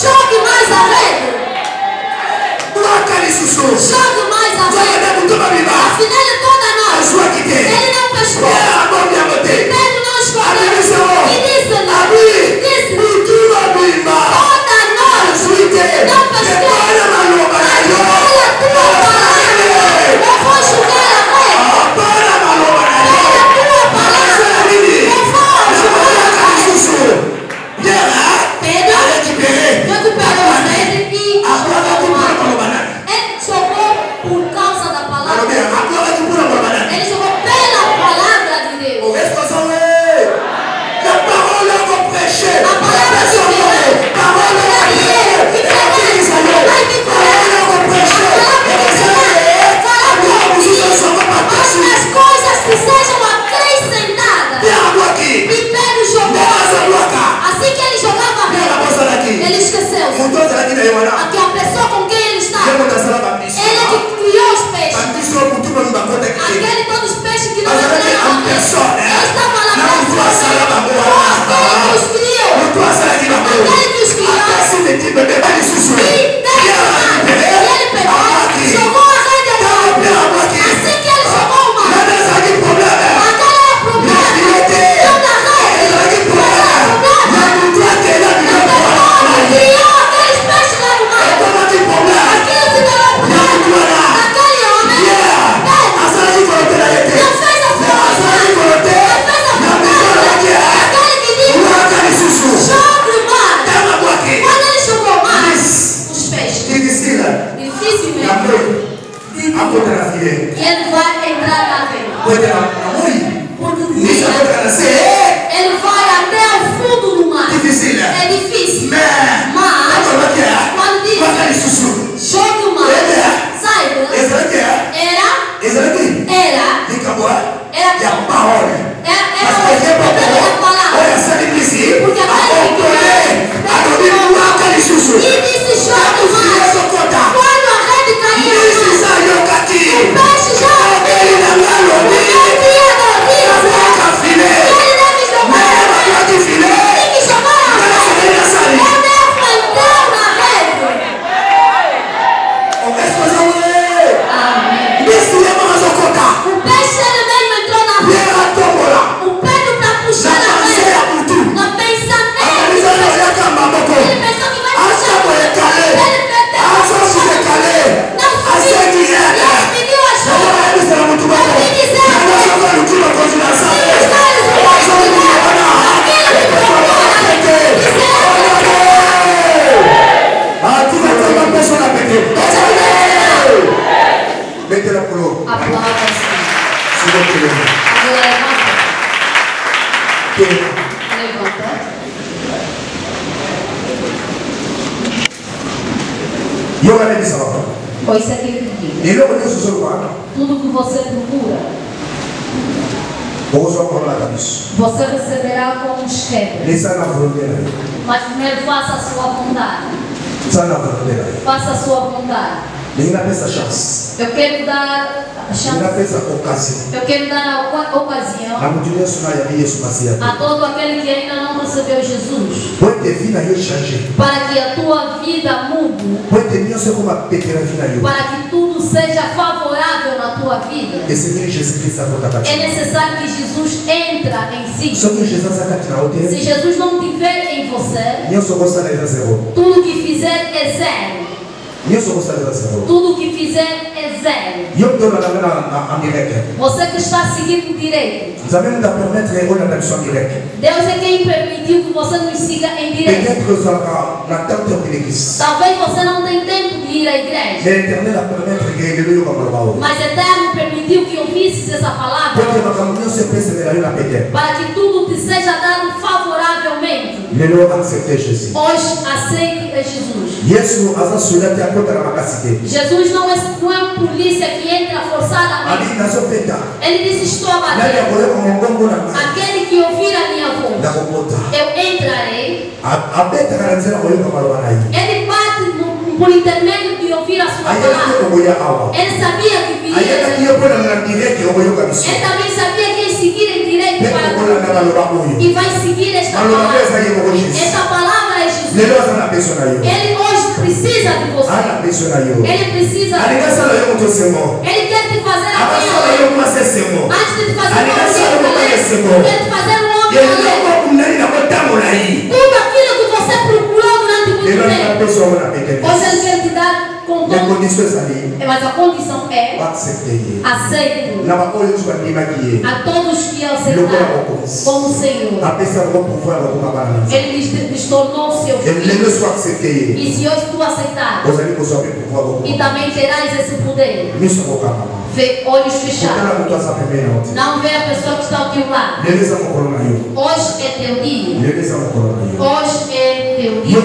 jogue mais a rede. Jogue mais a rede. Afinal de toda noite, ele não pescou. Pedro não escolheu. E disse-lhe, toda noite não pesquei. Mas olha a tua palavra. Eu vou jogar a rede. Olha a tua palavra. Eu vou jogar a rede. Pedro recuperou a rede e jogou mais. Ele jogou por causa da palavra. Ele jogou pela palavra de Deus. A palavra de Deus. A palavra de Deus. Que pregaste. Vai me curar. A palavra de Deus. As coisas que sejam acrescentadas. E Pedro jogou. Assim que ele jogava a rede, ele esqueceu. Aqui a pessoa com quem ele estava. Ele é que criou os peixes. Aquele todos os peixes que não eram. Ele estava lá dentro. Aquele que os criou. Aquele que os Pois isso é que ele diz. Tudo que você procura, você receberá como esquema. Mas primeiro faça a sua vontade. Faça a sua vontade. Eu quero dar a chance. Eu quero dar a ocasião a todo aquele que ainda não recebeu Jesus, para que a tua vida mude, para que tudo seja favorável na tua vida. É necessário que Jesus entre em si. Se Jesus não estiver em você, tudo que fizer é zero. Tudo que fizer é zero. Você que está seguindo direito, Deus é quem permitiu que você nos siga em direito. Talvez você não tenha tempo de ir à igreja, mas Eterno permitiu que ouvisses essa palavra, para que tudo te seja dado favoravelmente. Hoje aceite a Jesus. Jesus não é um polícia que entra forçadamente. Ele diz: estou a bater. Aquele que ouvir a minha voz, eu entrarei. Ele bate por intermédio de ouvir a sua palavra. Ele sabia que viria. Ele também sabia que ia seguir em direito para e vai seguir esta palavra. Esta palavra é Jesus. Ele hoje precisa de você. Ele precisa de você. Ele quer te fazer amanhã. Antes de te fazer quer te fazer um homem alegre. Tudo aquilo que você procurou durante muito tempo, hoje Ele quer te dar com todo. Mas a condição é: aceite a todos que aceitaram como Senhor. Ele lhes tornou seu filho. E se hoje tu aceitares, e também terás esse poder. Olhos fechados. Não vê a pessoa que está ao teu lado. Hoje é teu dia. Hoje é teu dia.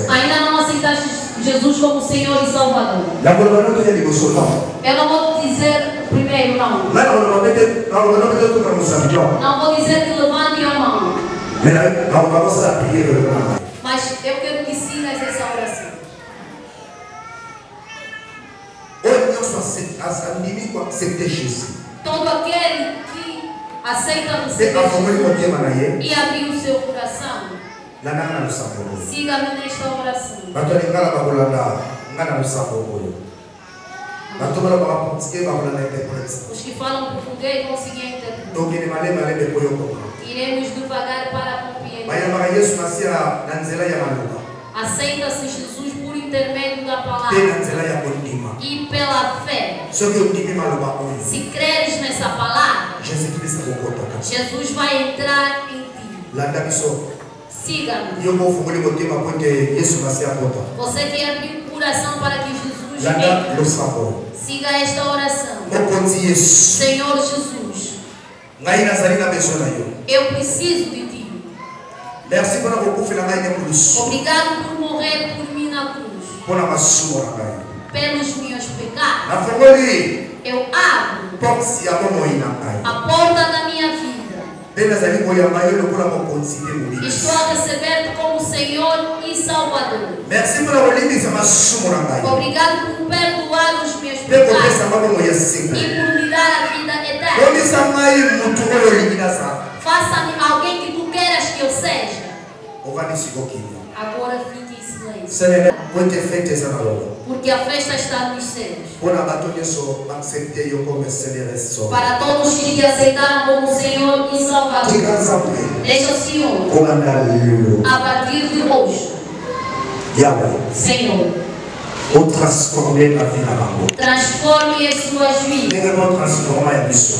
Ainda não aceitaste Jesus como Senhor e Salvador. Eu não vou dizer primeiro, não. Não vou dizer que levante a mão. Mas eu quero que sigas essa oração. Todo aquele que aceita receber Jesus e abrir o seu coração, siga-me nesta oração. Os que falam português vão seguir a interpretação. Iremos devagar para compreender. Aceita-se Jesus por intermédio da palavra e pela fé. Se creres nessa palavra, Jesus vai entrar em ti. Siga-me. Você que abriu o coração para que Jesus entre, siga esta oração. Senhor Jesus, eu preciso de ti. Obrigado por morrer por mim na cruz, pelos meus pecados. Eu abro a porta da minha vida. Estou a receber-te como Senhor e Salvador. Obrigado por perdoar os meus pecados e por me dar a vida eterna. Faça-me alguém que tu queiras que eu seja. Agora fique em silêncio, porque a festa está nos céus. Para todos que te aceitaram como Senhor e Salvador, deixa o Senhor a partir de hoje, Senhor, transforme as suas vidas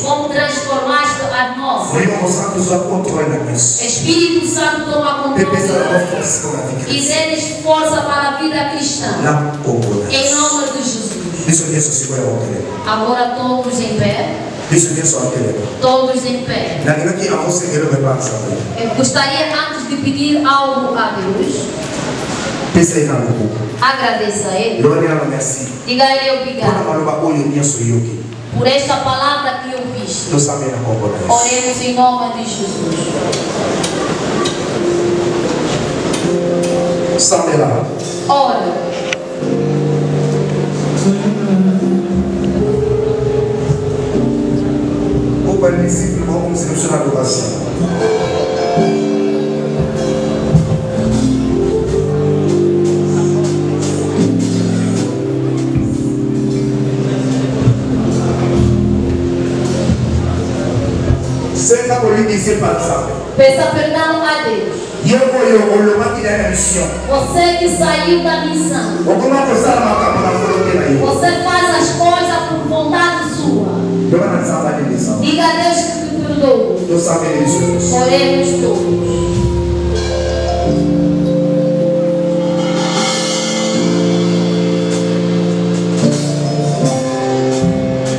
como transformaste a nossa. Espírito Santo, toma controle e dê-lhes força para a vida cristã, em nome de Jesus. Agora todos em pé. Todos em pé. Eu gostaria antes de pedir algo a Deus. Agradeça a Ele. Diga a Ele obrigado por esta palavra que eu fiz. Oremos em nome de Jesus. Ora. Vamos realizar a adoração. Peça perdão a Deus. Você que saiu da missão. Você faz as coisas por vontade sua. Diga a Deus que te perdoa. Oremos todos.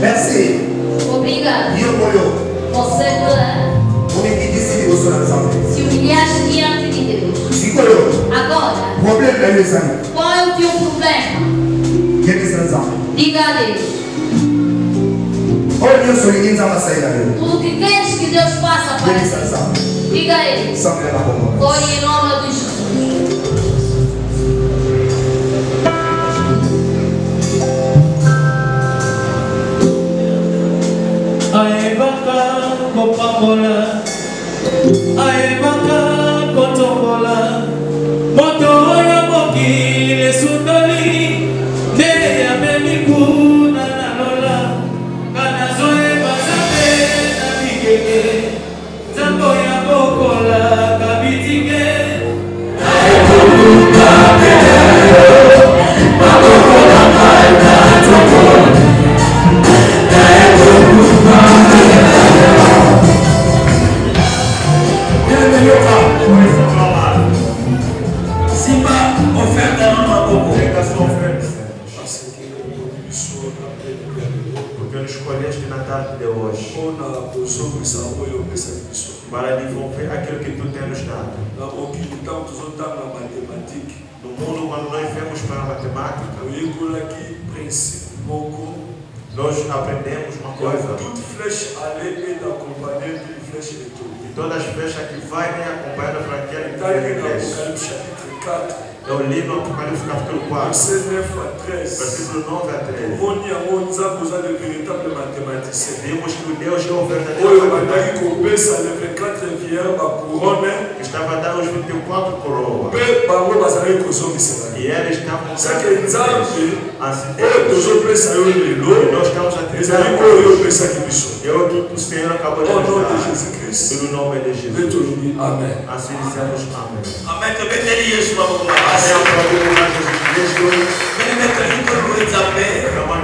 Merci. Obrigado. Você se humilhaste diante de Deus. Agora, qual é o teu problema? Diga a Deus. Tudo que queres que Deus faça para ti. Diga a Ele. Ore em nome de Jesus. Aebaka kopambola, aebaka kotombola, moto ya mokili sundoli, ne ya memikuna na lola, kana zoe bazabe na bigege, zambo ya bokola kabitige. Para desenvolver aquilo que tu tens nos dado. No mundo, quando nós vemos para a matemática, nós aprendemos uma coisa. E todas as flechas que vai nem acompanhando para aquele que eu li no Apocalipse capítulo 4, versículo 9 a 13. Vimos que o Deus é o verdadeiro que estava a dar os 24 coroas. E eles estavam assim, nós estamos a tentar. Eu que o Senhor acabou de nos dar. Pelo nome de Jesus. Amém. Assim dizemos amém. Amém. Também teria isso,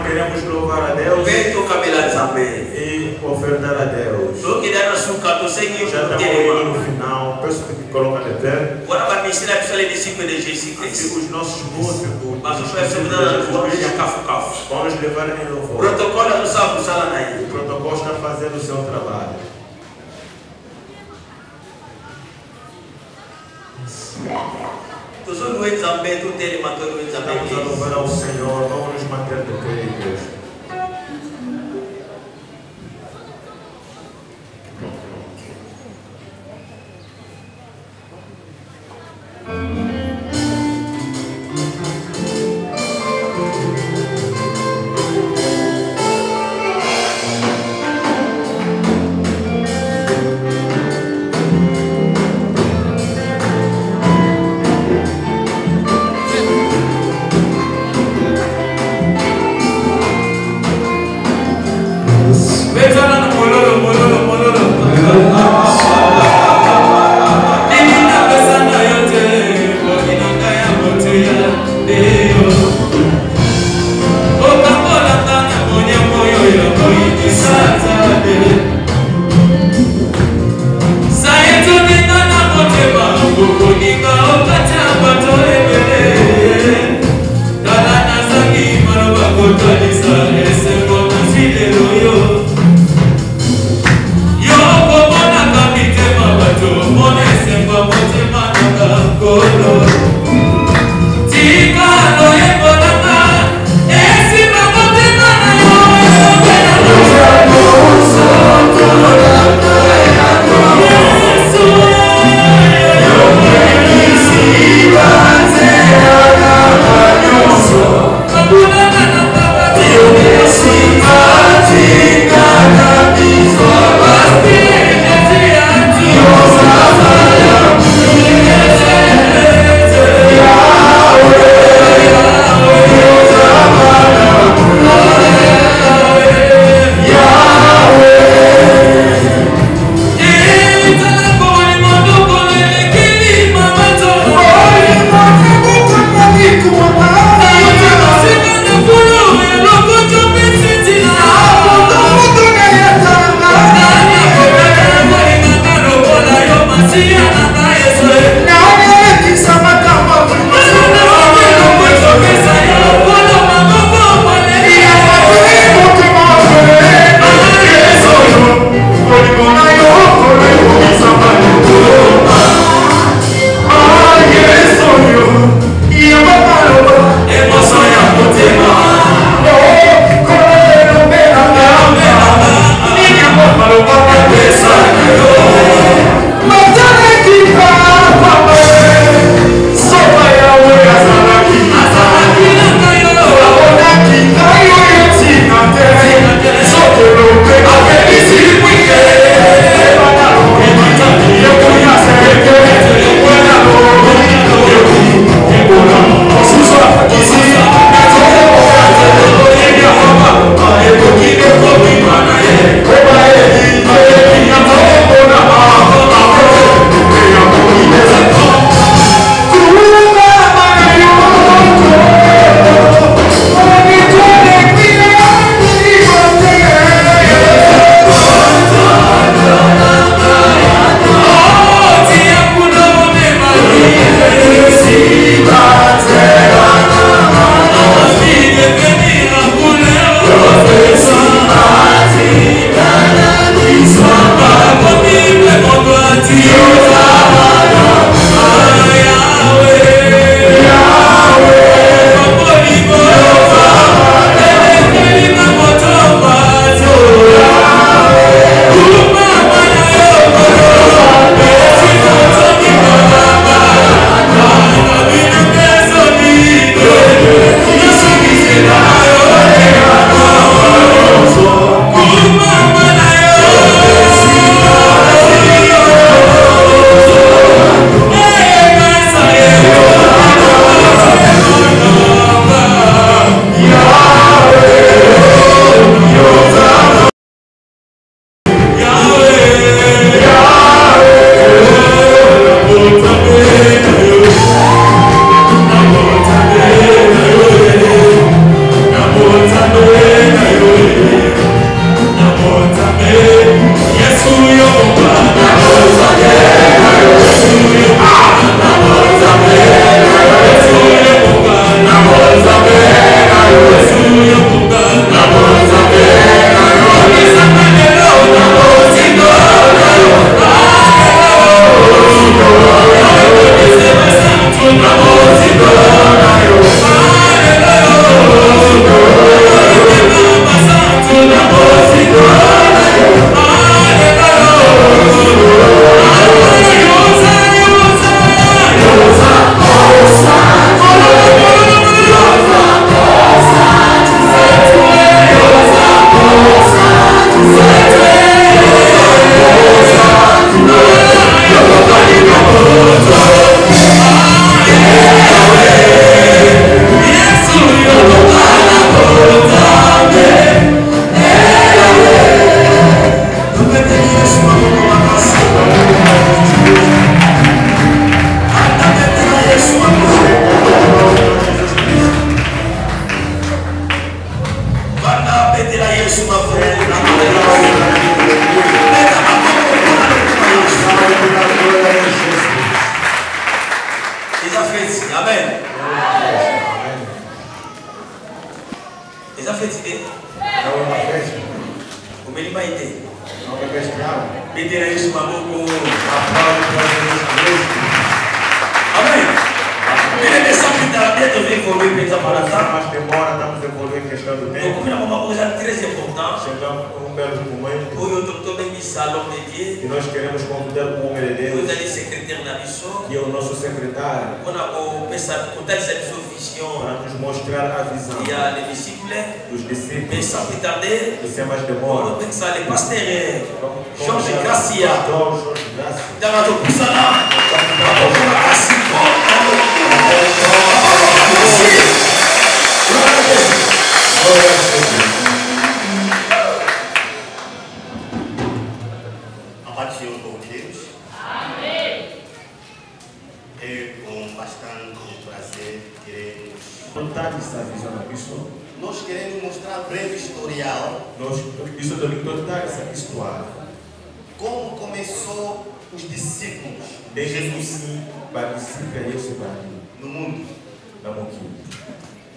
Queremos louvar a Deus e ofertar a Deus. Já estamos no final, peço que coloque de pé. Assim, os nossos músicos vão nos levar em louvor. O protocolo está fazendo o seu trabalho. Estamos a louvar ao Senhor, vamos nos manter de pé, igreja. Amen. Ils ont fait idée. Vous m'avez pas idée. Mettez la Jésus Amen. Il est descendu dans la bière de l'évoluer, mais ça prend le temps. Mas demora, estamos a evoluir em questão do Donc, tempo. il y a uma coisa très importante. Chegamos a belo momento Pour le docteur de salon de Dieu, que nós queremos convidar o homem de vous Deus, allez secrétaire de la mission. que é o nosso secretário, On a contact cette vision. para nos mostrar a visão Il y a les disciples, dos mais discípulos. sans plus tarder, E sem mais on demora, va ça les pasteurs. Georges Gracia. Jorge Gracia. Dans notre poussana, A paz do Senhor com Deus. Amém. É com bastante prazer queremos. Contar essa visão da pessoa. Nós queremos mostrar breve historial Isso também contar essa história. como começou os discípulos de Desde Jesus que participa isso no mundo. na Moquinha.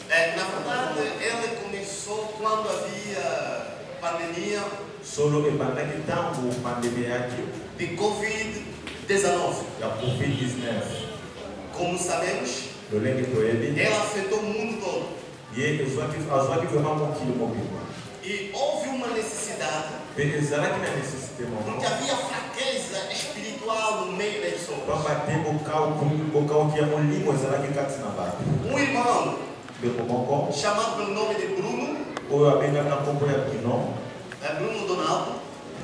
Na verdade, ele começou quando havia pandemia Solo que para que tempo pandemia aqui, de Covid-19. da Covid-19, Como sabemos, eu lembro para ele, ela afetou o mundo todo. e ele só que foi uma Moquinha móvel. E houve uma necessidade, Será que não é necessidade, porque havia fraqueza espiritual no meio das pessoas. para bater bocal que é um limo, será que cata na bata? Um irmão De como chamado pelo nome de Bruno, ou a benga na companhia Bruno Donaldo,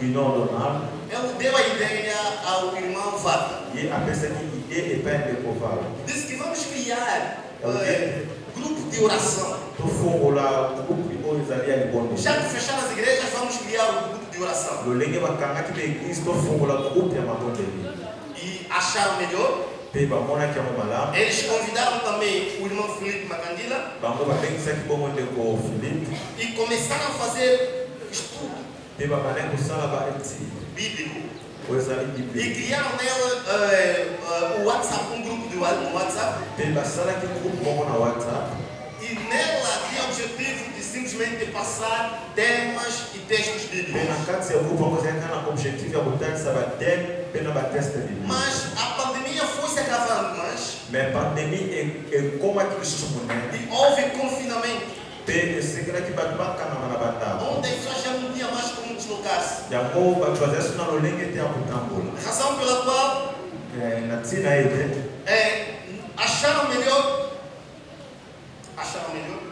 Donaldo, ele deu a ideia ao irmão Vata. e a pessoa que ele é pai de Coval. Disse que vamos criar grupo de oração. Tu for lá, o grupo de hoje ali é bom. Já que fecharam as igrejas, vamos criar um grupo de oração. O lenge bacana que tem Cristo for lá, o grupo é uma boa dele. E acharam melhor. Peba mona que é uma lá. Eles convidaram também o irmão Felipe Macandila. Vamos para bem que bom de com Felipe. E começaram a fazer estudo Peba mané com sala para bíblico. Pois ali de E Bíblia. criaram nela o WhatsApp, um grupo de WhatsApp. Peba sala que grupo bom na WhatsApp. E nela tinha o objetivo de simplesmente passar temas e textos bíblicos. Pena casa é o grupo você tem na objetivo é botar sabaté pena batesta de. Mas a pandemia foi se agravando mais. Mas pandemia é como aquilo se supõe. E houve confinamento. Pena segura que bate bacana na batata. Onde as pessoas já não tinham mais como deslocar-se. Já vou para fazer isso na lenge tem a botambola. Razão pela qual Na tina aí, acharam melhor.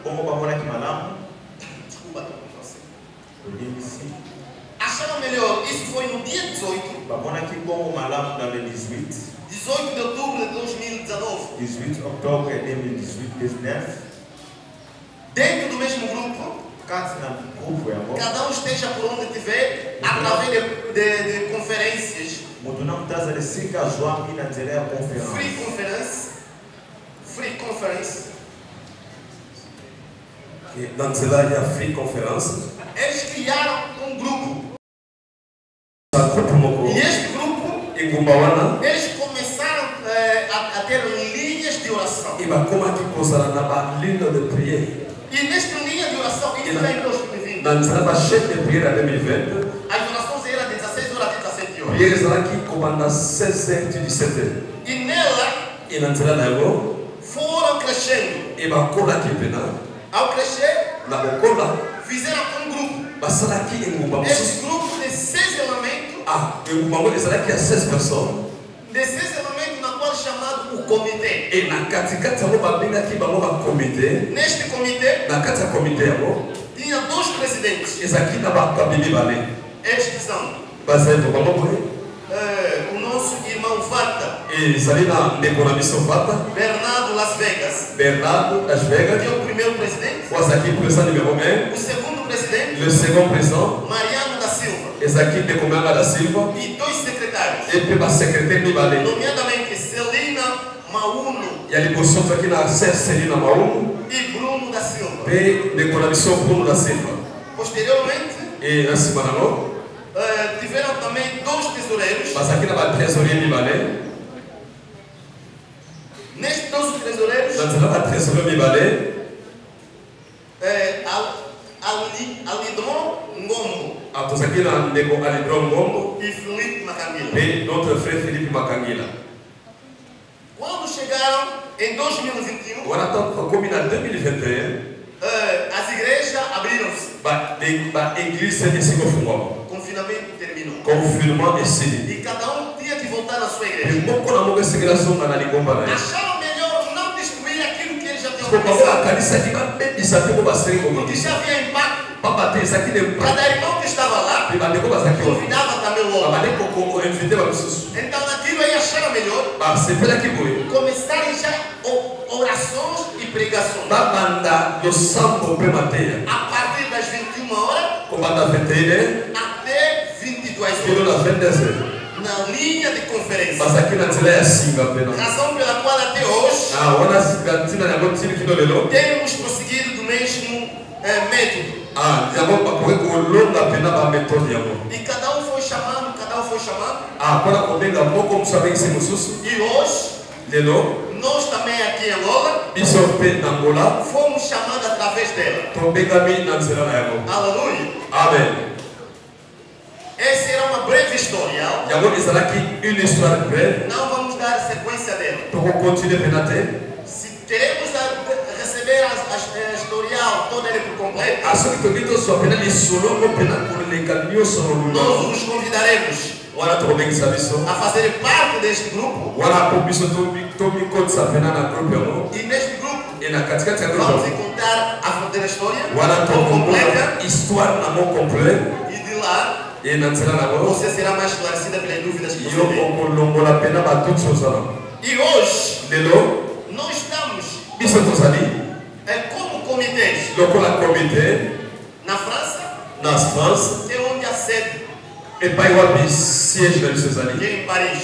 como para morar aqui malam, Desculpa, estou com você. o índice, Acharam melhor. Isso foi no dia 18. para morar aqui como malam na 18 18 de outubro de 2019. de outubro de 2019, Dentro do mesmo grupo, cada grupo é amor. cada um esteja por onde estiver, através de conferências. Muito não está a dizer se casou aqui na direita conferência. Free conference. Dans cela, il y a Free Conference. Eles criaram um grupo. E E este grupo, eles começaram a ter linhas de oração. E nesta linha de oração, isso já em 2020. Dans la chaîne de prière 2020, As orações eram de 16 horas até 17 horas. prière sera qui commande 16h et 17h. E nela Et dans cela, foram crescendo. et va coller qui pena, Ao crescer, la bokola, fizeram um grupo. basala qui est ngumba. Esse grupo de 6 elementos, Ah, et ngumba, sera qui a 16 personnes. de 6 elementos na qual é chamado o comitê. Et na katikati yango babinga ki bango ba comité. Neste comitê, Na kati ya comité yango, tinha 2 presidentes. ezaki na bakabili bale. Eles que são Bazali to bango boye. o nosso irmão Vata, Et ezali na ndeko na biso Vata, Bernardo Las Vegas, Bernardo Las Vegas, que é o primeiro presidente. Wazaki président numéro 1. O segundo presidente, Le second président, Mariano da Silva. ezaki ndeko Manga da Silva. E 2 secretários, Et puis ba secrétaire mibale. nomeadamente Celina Mauno Il y a les bossons qui na Celina Maou. e Bruno da Silva. Et ndeko na biso Bruno da Silva. Posteriormente, Et na nsima nango, tiveram também 2 tesoureiros. bazaki na ba trésorier mibale. Nestes 2 tesoureiros. Alidron Ngombo. E Filipe Macangila. Et notre frère Philippe Makangila. Quando chegaram em 2021, as igrejas abriram-se. O confinamento terminou. Confinement est signé. E cada tinha que voltar à sua igreja. Acharam Melhor não destruir aquilo que eles já tinham começado. Porque já havia impacto. Cada irmão que estava lá convidava também o outro. Então naquilo aí acharam melhor começarem já orações e pregações. A partir das 21 horas até 22 horas. Na linha de conferência. Razão pela qual até hoje temos prosseguido do mesmo método. E cada um foi chamando. E hoje, nós também aqui em Angola, fomos chamados através dela. Aleluia. Amém. Essa era uma breve historial. Não vamos dar sequência dela. Se queremos receber a historial toda ele por completo, nós os convidaremos a fazer parte deste grupo. E neste grupo vamos encontrar a verdadeira história completa. E de lá você será mais esclarecida pelas dúvidas que você tem. E hoje nós estamos como comitês na França, que é onde a sede. E em Paris.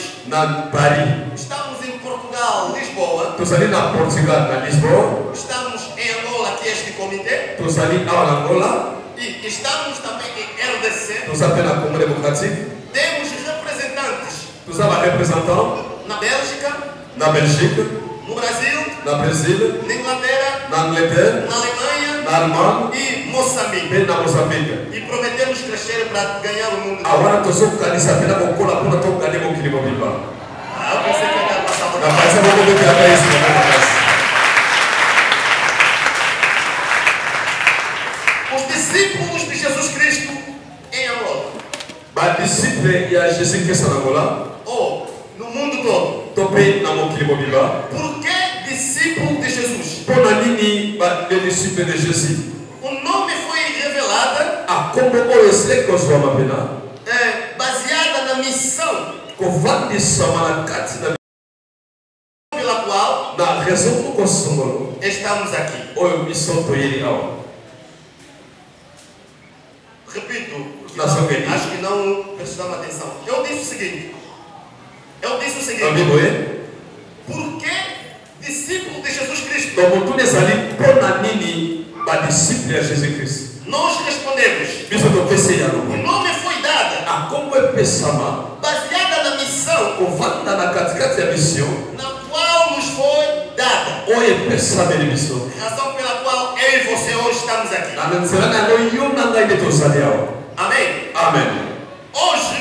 Estamos em Portugal, Lisboa. Estamos em Angola, que é este comitê. E estamos também em RDC. Temos representantes na Bélgica, no Brasil, na Inglaterra, na Alemanha e Moçambique. E prometemos crescer para ganhar o mundo. Os discípulos de Jesus Cristo em Angola. Ou no mundo todo. Por que discípulo de Jesus? O nome foi revelado baseada na missão pela qual estamos aqui. Repito, acho que não prestamos atenção. Eu disse o seguinte. Por que discípulo de Jesus Cristo? Nós respondemos. O nome foi dado baseada na missão na qual nos foi dada. Razão pela qual eu e você hoje estamos aqui. Amém. Hoje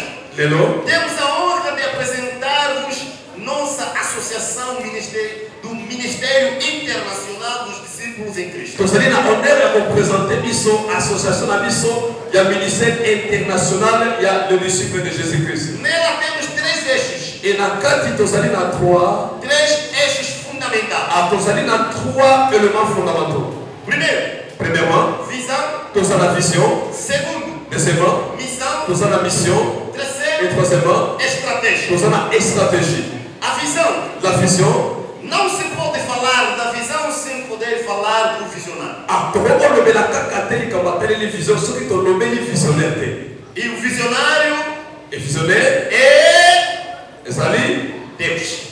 temos a honra de apresentar-vos nossa associação do Ministério Internacional dos Discípulos em Cristo. Nela temos 3 eixos. Três eixos fundamentais. Premièrement, visão. Segundo, mission. Et troisièmement, estratégia. La vision. Não se pode falar da visão sem poder falar do visionário. E o visionário é Deus.